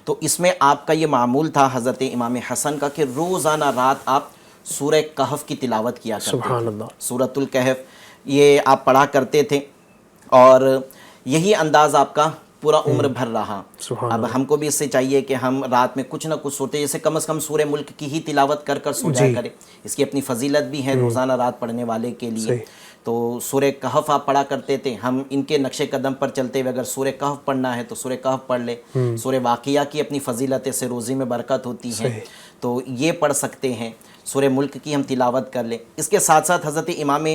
[SPEAKER 5] تو اس میں آپ کا یہ معمول تھا حضرت امام حسن کا کہ روزانہ رات آپ سورہ کہف کی تلاوت کیا کرتے.
[SPEAKER 2] سبحان اللہ.
[SPEAKER 5] سورۃ الکہف یہ آپ پڑھا کرتے تھے، اور یہی انداز آپ کا پورا عمر بھر رہا. اب ہم کو بھی اس سے چاہیے کہ ہم رات میں کچھ نہ کچھ سوتے، جیسے کم از کم سورہ ملک کی ہی تلاوت کر سو جایا کریں. اس کی اپنی فضیلت بھی ہے روزانہ رات پڑھنے والے کے لیے. تو سورہ کہف آپ پڑھا کرتے تھے. ہم ان کے نقش قدم پر چلتے ہوئے اگر سورہ کہف پڑھنا ہے تو سورہ کہف پڑھ لے. سورہ واقعہ کی اپنی فضیلت سے روزی میں برکت ہوتی ہے تو یہ پڑھ سکتے ہیں. سورہ ملک کی ہم تلاوت کر لیں. اس کے ساتھ ساتھ حضرت امام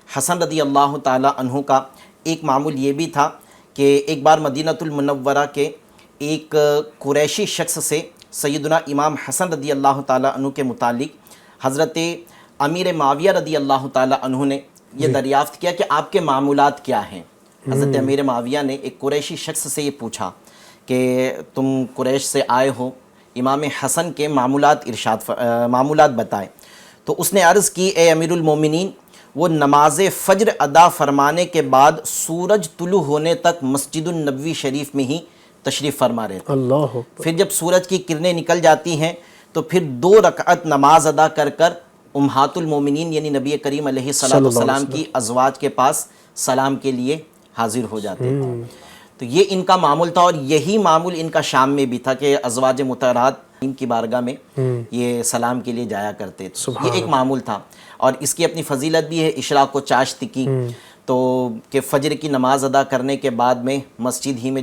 [SPEAKER 5] حسن رضی اللہ تعالی عنہ کا ایک معمول یہ بھی تھا کہ ایک بار مدینہ المنورہ کے ایک قریشی شخص سے سیدنا امام حسن رضی اللہ تعالیٰ عنہ کے متعلق حضرت امیر معاویہ رضی اللہ تعالیٰ عنہ نے یہ دریافت کیا کہ آپ کے معمولات کیا ہیں. حضرت امیر معاویہ نے ایک قریشی شخص سے یہ پوچھا کہ تم قریش سے آئے ہو، امام حسن کے معمولات بتائیں. تو اس نے عرض کی اے امیر المومنین، وہ نماز فجر ادا فرمانے کے بعد سورج طلوع ہونے تک مسجد النبوی شریف میں ہی تشریف فرما رہے تھے.
[SPEAKER 2] اللہ.
[SPEAKER 5] پھر جب سورج کی کرنیں نکل جاتی ہیں تو پھر 2 رکعت نماز ادا کر امہات المومنین یعنی نبی کریم علیہ السلام کی ازواج کے پاس سلام کے لیے حاضر ہو جاتے تھے. تو یہ ان کا معمول تھا، اور یہی معمول ان کا شام میں بھی تھا کہ ازواج مطہرات ان کی بارگاہ میں یہ سلام کے لیے جایا کرتے تھے. یہ ایک معمول تھا، اور اس کی اپنی فضیلت بھی ہے. اشراق و چاشت کی تو کہ فجر کی نماز ادا کرنے کے بعد میں مسجد ہی میں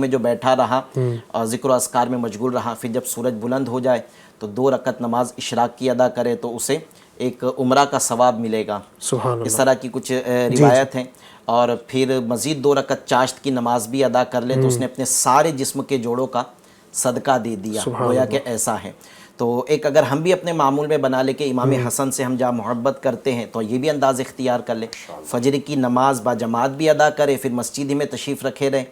[SPEAKER 5] جو بیٹھا رہا اور ذکر و اذکار میں مشغول رہا، پھر جب سورج بلند ہو جائے تو 2 رکعت نماز اشراق کی ادا کرے تو اسے ایک عمرہ کا ثواب ملے گا. اس طرح کی کچھ روایت ہیں. اور پھر مزید 2 رکعت چاشت کی نماز بھی ادا کر لے تو اس نے اپنے سارے جسم کے جوڑوں کا صدقہ دے دیا. گویا کہ ایسا ہے. تو ایک اگر ہم بھی اپنے معمول میں بنا لے کہ امام حسن سے ہم جہاں محبت کرتے ہیں تو یہ بھی انداز اختیار کر لے. فجر کی نماز با جماعت بھی ادا کرے، پھر مسجد ہی میں تشریف رکھے رہے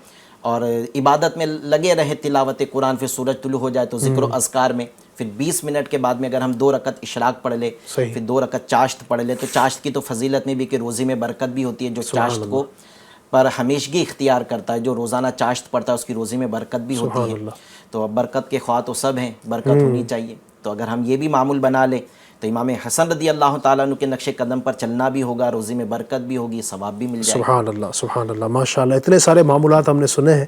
[SPEAKER 5] اور عبادت میں لگے رہے، تلاوت قرآن. پھر سورج طلوع ہو جائے تو ذکر و اذکار میں، پھر 20 منٹ کے بعد میں اگر ہم 2 رکعت اشراق پڑھ لے، پھر 2 رکعت چاشت پڑھ لے تو چاشت کی تو فضیلت میں بھی کہ روزی میں برکت بھی ہوتی ہے. جو چاشت کو پر ہمیشگی اختیار کرتا ہے، جو روزانہ چاشت پڑھتا ہے، اس کی روزی میں برکت بھی ہوتی ہے. تو برکت کے خواہ تو سب ہیں، برکت ہونی چاہیے. تو اگر ہم یہ بھی معمول بنا لیں تو امام حسن رضی اللہ تعالیٰ عنہ کے نقش قدم پر چلنا بھی ہوگا، روزی میں برکت بھی ہوگی، ثواب بھی مل جائے گا۔
[SPEAKER 2] سبحان اللہ، سبحان اللہ، ماشاءاللہ، اتنے سارے معمولات ہم نے سنے ہیں،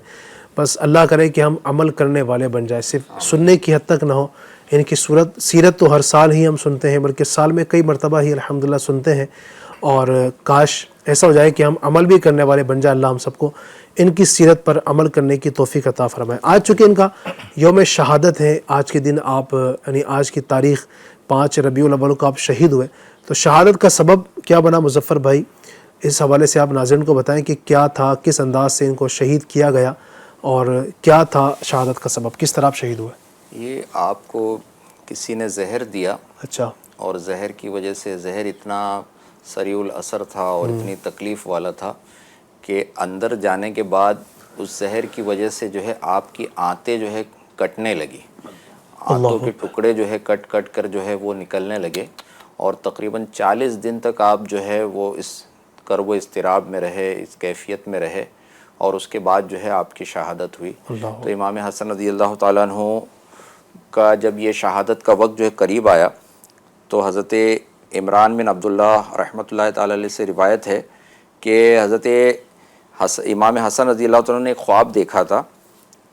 [SPEAKER 2] بس اللہ کرے کہ ہم عمل کرنے والے بن جائیں، صرف سننے کی حد تک نہ ہو۔ ان کی سیرت تو ہر سال ہی ہم سنتے ہیں، بلکہ سال میں کئی مرتبہ ہی الحمدللہ سنتے ہیں، اور کاش ایسا ہو جائے کہ ہم عمل بھی کرنے والے بن جائیں۔ اللہ ہم سب کو ان کی سیرت پر عمل کرنے کی توفیق عطا فرمائے۔ آج چونکہ ان کا یوم شہادت ہے، آج کے دن آپ یعنی آج کی تاریخ 5 ربیع الاول کو آپ شہید ہوئے، تو شہادت کا سبب کیا بنا مظفر بھائی؟ اس حوالے سے آپ ناظرین کو بتائیں کہ کیا تھا، کس انداز سے ان کو شہید کیا گیا، اور کیا تھا شہادت کا سبب، کس طرح آپ شہید ہوئے؟
[SPEAKER 4] یہ آپ کو کسی نے زہر دیا،
[SPEAKER 2] اچھا،
[SPEAKER 4] اور زہر کی وجہ سے، زہر اتنا سریع الاثر تھا اور اتنی تکلیف والا تھا کہ اندر جانے کے بعد اس زہر کی وجہ سے جو ہے آپ کی آنتیں جو ہے کٹنے لگی، آنتوں کے ٹکڑے جو ہے کٹ کٹ کر جو ہے وہ نکلنے لگے، اور تقریباً 40 دن تک آپ جو ہے وہ اس کرب و اضطراب میں رہے، اس کیفیت میں رہے، اور اس کے بعد جو ہے آپ کی شہادت ہوئی۔ تو امام حسن رضی اللہ تعالیٰ عنہ کا جب یہ شہادت کا وقت جو ہے قریب آیا، تو حضرت عمران بن عبداللہ رحمۃ اللہ تعالیٰ علیہ سے روایت ہے کہ حضرت امام حسن رضی اللہ تعالیٰ نے ایک خواب دیکھا تھا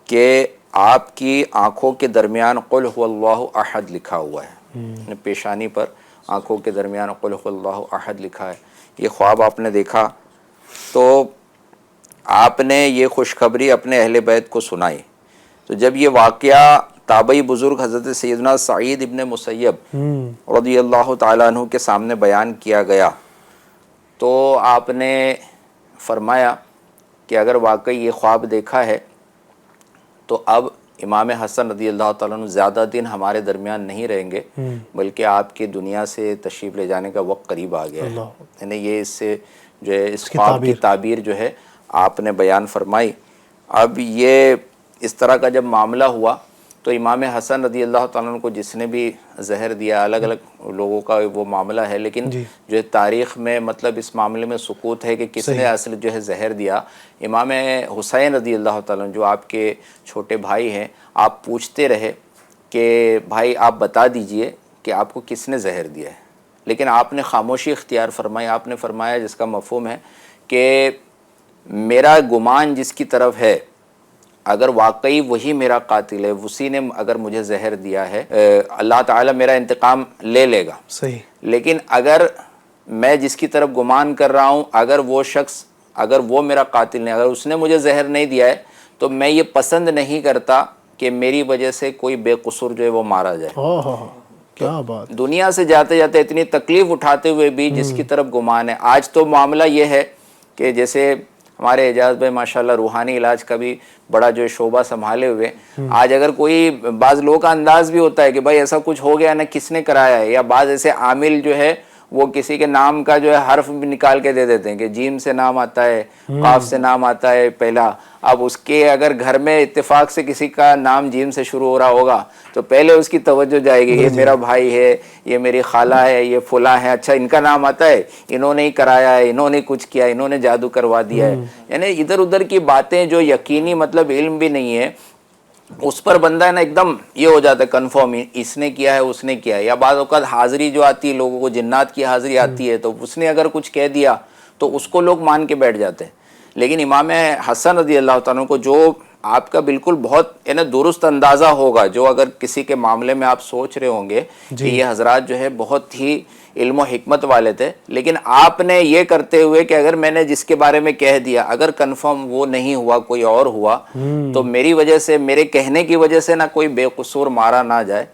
[SPEAKER 4] کہ آپ کی آنکھوں کے درمیان قل هو اللہ احد لکھا ہوا ہے، پیشانی پر آنکھوں کے درمیان قل هو اللہ احد لکھا ہے۔ یہ خواب آپ نے دیکھا تو آپ نے یہ خوشخبری اپنے اہل بیت کو سنائی۔ تو جب یہ واقعہ تابعی بزرگ حضرت سیدنا سعید ابن مسیب رضی اللہ تعالیٰ عنہ کے سامنے بیان کیا گیا، تو آپ نے فرمایا کہ اگر واقعی یہ خواب دیکھا ہے تو اب امام حسن رضی اللہ تعالیٰ عنہ زیادہ دن ہمارے درمیان نہیں رہیں گے، بلکہ آپ کی دنیا سے تشریف لے جانے کا وقت قریب آ گیا ہے۔ یعنی یہ اس سے جو ہے اس خواب کی تعبیر جو ہے آپ نے بیان فرمائی۔ اب یہ اس طرح کا جب معاملہ ہوا تو امام حسن رضی اللہ تعالیٰ عنہ کو جس نے بھی زہر دیا، الگ الگ لوگوں کا وہ معاملہ ہے، لیکن جو ہے تاریخ میں مطلب اس معاملے میں سکوت ہے کہ کس نے اصل جو ہے زہر دیا۔ امام حسین رضی اللہ تعالیٰ عنہ جو آپ کے چھوٹے بھائی ہیں، آپ پوچھتے رہے کہ بھائی آپ بتا دیجئے کہ آپ کو کس نے زہر دیا ہے، لیکن آپ نے خاموشی اختیار فرمائی۔ آپ نے فرمایا، جس کا مفہوم ہے کہ میرا گمان جس کی طرف ہے، اگر واقعی وہی میرا قاتل ہے، اسی نے اگر مجھے زہر دیا ہے، اللہ تعالیٰ میرا انتقام لے لے گا۔
[SPEAKER 2] صحیح۔
[SPEAKER 4] لیکن اگر میں جس کی طرف گمان کر رہا ہوں، اگر وہ شخص، اگر وہ میرا قاتل نہیں، اگر اس نے مجھے زہر نہیں دیا ہے، تو میں یہ پسند نہیں کرتا کہ میری وجہ سے کوئی بے قصور جو ہے وہ مارا جائے۔
[SPEAKER 2] کیا بات!
[SPEAKER 4] دنیا سے جاتے جاتے اتنی تکلیف اٹھاتے ہوئے بھی جس کی طرف گمان ہے۔ آج تو معاملہ یہ ہے کہ جیسے ہمارے اعجاز بھائی ماشاءاللہ روحانی علاج کا بھی بڑا جو شعبہ سنبھالے ہوئے، آج اگر کوئی بعض لوگوں کا انداز بھی ہوتا ہے کہ بھائی ایسا کچھ ہو گیا نا، کس نے کرایا ہے، یا بعض ایسے عامل جو ہے وہ کسی کے نام کا جو ہے حرف بھی نکال کے دے دیتے ہیں کہ جیم سے نام آتا ہے، قاف سے نام آتا ہے پہلا، اب اس کے اگر گھر میں اتفاق سے کسی کا نام جیم سے شروع ہو رہا ہوگا تو پہلے اس کی توجہ جائے گی، یہ میرا بھائی ہے، یہ میری خالہ ہے، یہ فلاں ہے، اچھا ان کا نام آتا ہے، انہوں نے ہی کرایا ہے، انہوں نے کچھ کیا، انہوں نے جادو کروا دیا ہے۔ یعنی ادھر ادھر کی باتیں جو یقینی مطلب علم بھی نہیں ہے، اس پر بندہ ہے نا ایک دم یہ ہو جاتا ہے کنفرم، اس نے کیا ہے، اس نے کیا ہے۔ یا بعض اوقات حاضری جو آتی ہے لوگوں کو، جنات کی حاضری آتی ہے، تو اس نے اگر کچھ کہہ دیا تو اس کو لوگ مان کے بیٹھ جاتے ہیں۔ لیکن امام حسن رضی اللہ تعالیٰ کو جو آپ کا بالکل بہت درست اندازہ ہوگا، جو اگر کسی کے معاملے میں آپ سوچ رہے ہوں گے کہ یہ حضرات جو ہے بہت ہی علم و حکمت والے تھے، لیکن آپ نے یہ کرتے ہوئے کہ اگر میں نے جس کے بارے میں کہہ دیا، اگر کنفرم وہ نہیں ہوا، کوئی اور ہوا، تو میری وجہ سے، میرے کہنے کی وجہ سے نہ کوئی بے قصور مارا نہ جائے۔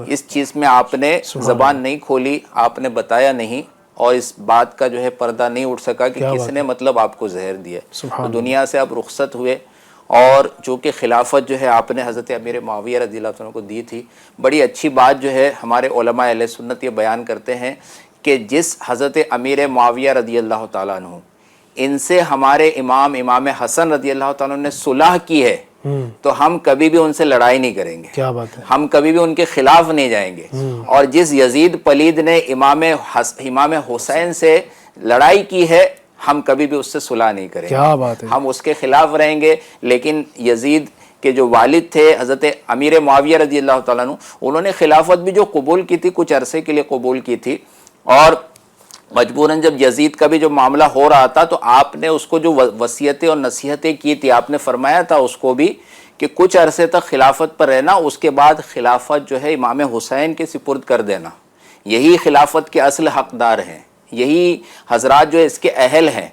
[SPEAKER 4] اس چیز میں آپ نے زبان نہیں کھولی، آپ نے بتایا نہیں، اور اس بات کا جو ہے پردہ نہیں اٹھ سکا کہ کس نے مطلب آپ کو زہر دیا۔ تو دنیا سے آپ رخصت ہوئے، اور چونکہ خلافت جو ہے آپ نے حضرت امیر معاویہ رضی اللہ عنہ کو دی تھی۔ بڑی اچھی بات جو ہے ہمارے علماء اہل سنت یہ بیان کرتے ہیں کہ جس حضرت امیر معاویہ رضی اللہ تعالیٰ عنہ، ان سے ہمارے امام حسن رضی اللہ تعالیٰ عنہ نے صلح کی ہے، تو ہم کبھی بھی ان سے لڑائی نہیں کریں گے،
[SPEAKER 2] کیا بات ہے،
[SPEAKER 4] ہم کبھی بھی ان کے خلاف نہیں جائیں گے۔ اور جس یزید پلید نے امام حسین سے لڑائی کی ہے، ہم کبھی بھی اس سے صلح نہیں کریں گے،
[SPEAKER 2] کیا بات ہے،
[SPEAKER 4] ہم اس کے خلاف رہیں گے۔ لیکن یزید کہ جو والد تھے حضرت امیر معاویہ رضی اللہ تعالیٰ عنہ، انہوں نے خلافت بھی جو قبول کی تھی کچھ عرصے کے لیے قبول کی تھی، اور مجبوراً جب یزید کا بھی جو معاملہ ہو رہا تھا تو آپ نے اس کو جو وصیتیں اور نصیحتیں کی تھی، آپ نے فرمایا تھا اس کو بھی کہ کچھ عرصے تک خلافت پر رہنا، اس کے بعد خلافت جو ہے امام حسین کے سپرد کر دینا، یہی خلافت کے اصل حقدار ہیں، یہی حضرات جو ہے اس کے اہل ہیں۔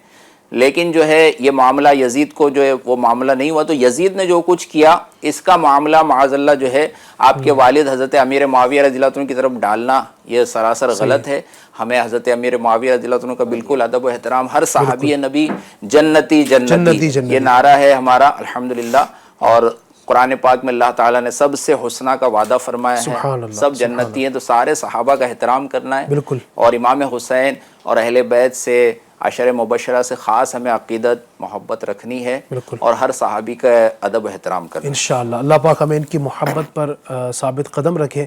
[SPEAKER 4] لیکن جو ہے یہ معاملہ یزید کو جو ہے وہ معاملہ نہیں ہوا، تو یزید نے جو کچھ کیا اس کا معاملہ معاذ اللہ جو ہے آپ کے والد حضرت امیر معاویہ رضی اللہ عنہ کی طرف ڈالنا یہ سراسر غلط ہے۔ ہمیں حضرت امیر معاویہ رضی اللہ عنہ کا بالکل ادب و احترام، ہر صحابی نبی جنتی جنتی یہ نعرہ ہے ہمارا الحمدللہ، اور قرآن پاک میں اللہ تعالیٰ نے سب سے حسنہ کا وعدہ فرمایا ہے، سب جنتی ہیں، تو سارے صحابہ کا احترام کرنا ہے، اور امام حسین اور اہل بیت سے عشر مبشرہ سے خاص ہمیں عقیدت محبت رکھنی ہے، اور ہر صحابی کا ادب و احترام کرنا ہے
[SPEAKER 2] انشاءاللہ۔ اللہ پاک ہمیں ان کی محبت پر ثابت قدم رکھے،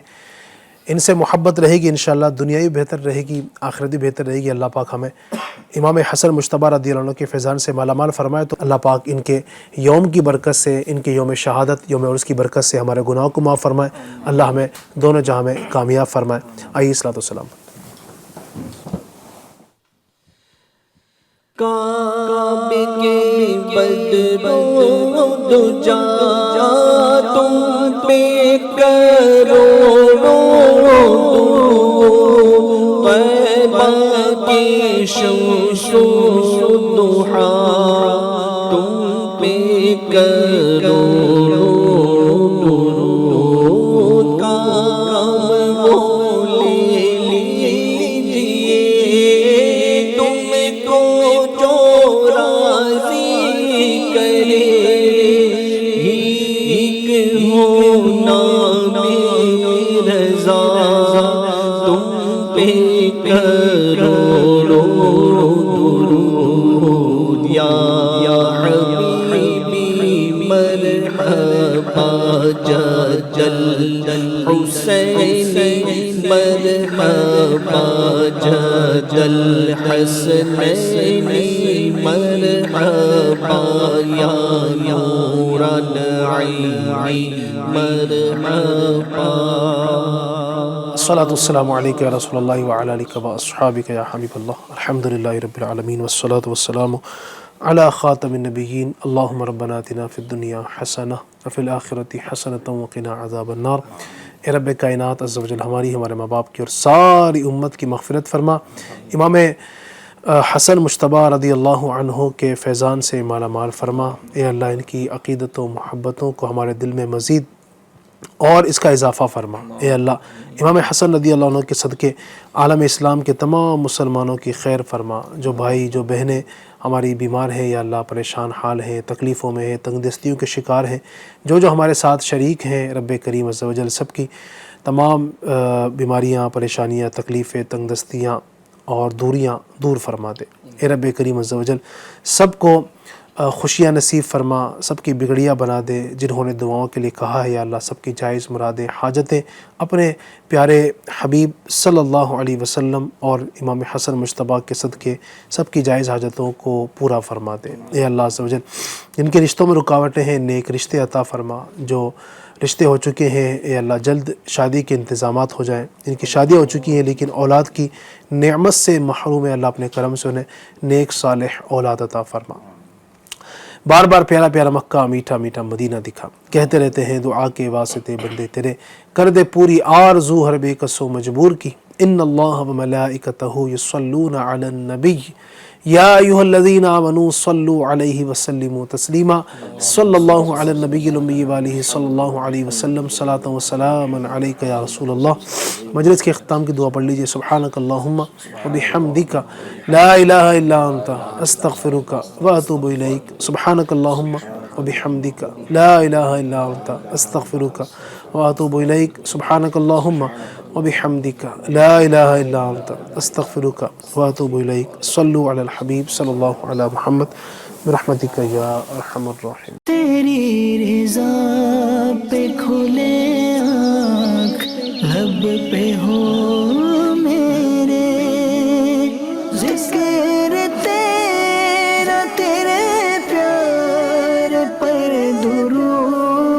[SPEAKER 2] ان سے محبت رہے گی انشاءاللہ دنیا بھی بہتر رہے گی، آخرت بھی بہتر رہے گی۔ اللہ پاک ہمیں امام حسن مجتبیٰ رضی اللہ عنہ کے فیضان سے مالا مال فرمائے، تو اللہ پاک ان کے یوم کی برکت سے، ان کے یوم شہادت یوم عرس کی برکت سے ہمارے گناہوں کو معاف فرمائے، اللہ ہمیں دونوں جہاں میں کامیاب فرمائے۔ آئیے صلاۃ والسلام۔
[SPEAKER 3] کعبے کے بدروں دجا تم پہ کروڑوں درود، طیبہ کی شمس و ضحا تم پہ کروڑوں درود، کام وہ لے لیجئے تم کو جو راضی کرے، ایک ہونا میری رضا تم پہ کروڑوں درود، یا حبیبی مرحبا جل حسینی مرحبا جل حسنینی مرحبا یا نور العین مرحبا۔
[SPEAKER 2] الصلاة والسلام علیکہ یا رسول اللہ وعلی آلکہ واصحابکہ یا حبیب اللہ، الحمدللہ رب العالمین والصلاة والسلام علی خاتم النبیین، اللہم ربنا آتنا فی الدنیا حسنہ وفی الآخرۃ حسنۃ وقنا عذاب النار۔ اے رب کائنات عز و جل، ہماری ہمارے ماں باپ کی اور ساری امت کی مغفرت فرما، امام حسن مجتبیٰ رضی اللہ عنہ کے فیضان سے مالا مال فرما، اے اللہ ان کی عقیدت و محبتوں کو ہمارے دل میں مزید اور اس کا اضافہ فرما، اے اللہ امام حسن رضی اللہ عنہ کے صدقے عالم اسلام کے تمام مسلمانوں کی خیر فرما، جو بھائی جو بہنیں ہماری بیمار ہیں یا اللہ پریشان حال ہیں، تکلیفوں میں ہیں، تنگ دستیوں کے شکار ہیں، جو ہمارے ساتھ شریک ہیں، رب کریم عز و جل سب کی تمام بیماریاں، پریشانیاں، تکلیفیں، تنگ دستیاں اور دوریاں دور فرما دے، اے رب کریم عز و جل سب کو خوشیاں نصیب فرما، سب کی بگڑیاں بنا دے، جنہوں نے دعاؤں کے لیے کہا ہے یا اللہ سب کی جائز مرادیں حاجتیں اپنے پیارے حبیب صلی اللہ علیہ وسلم اور امام حسن مجتبیٰ کے صدقے سب کی جائز حاجتوں کو پورا فرما دے، اے اللہ عز و جل جن کے رشتوں میں رکاوٹیں ہیں نیک رشتے عطا فرما، جو رشتے ہو چکے ہیں اے اللہ جلد شادی کے انتظامات ہو جائیں، جن کی شادیاں ہو چکی ہیں لیکن اولاد کی نعمت سے محروم ہے، اللہ اپنے کرم سے انہیں نیک صالح اولاد عطا فرما۔ بار بار پیارا پیارا مکہ میٹھا میٹھا مدینہ دکھا، کہتے رہتے ہیں دعا کے واسطے بندے تیرے، کر دے پوری آرزو ہر بے کس و مجبور کی، ان اللہ و ملائکتہ یصلون علی النبی یا ایہا الذین آمنوا صلوا علیہ وسلموا تسلیما، صلی اللہ علی النبی الامی وآلہ صلی اللہ علیہ وسلم، صلاۃ و سلام علیک یا رسول اللہ۔ مجلس کے اختتام کی دعا پڑھ لیجئے، سبحانک اللہم وبحمدک لا الہ الا انت استغفرک واتوب الیک، سبحانک اللہم وبحمدک لا الہ الا انت استغفرک واتوب الیک، سبحانک اللہم وبحمدک لا الہ الا انت استغفرک واتوب الیک۔ صلو علی الحبیب صلی اللہ علی محمد برحمتک یا ارحم الراحمین۔
[SPEAKER 1] تیری رضا پہ کھلے آنکھ، لب پہ ہو میرے ذکر تیرا، تیرے پیار پر درود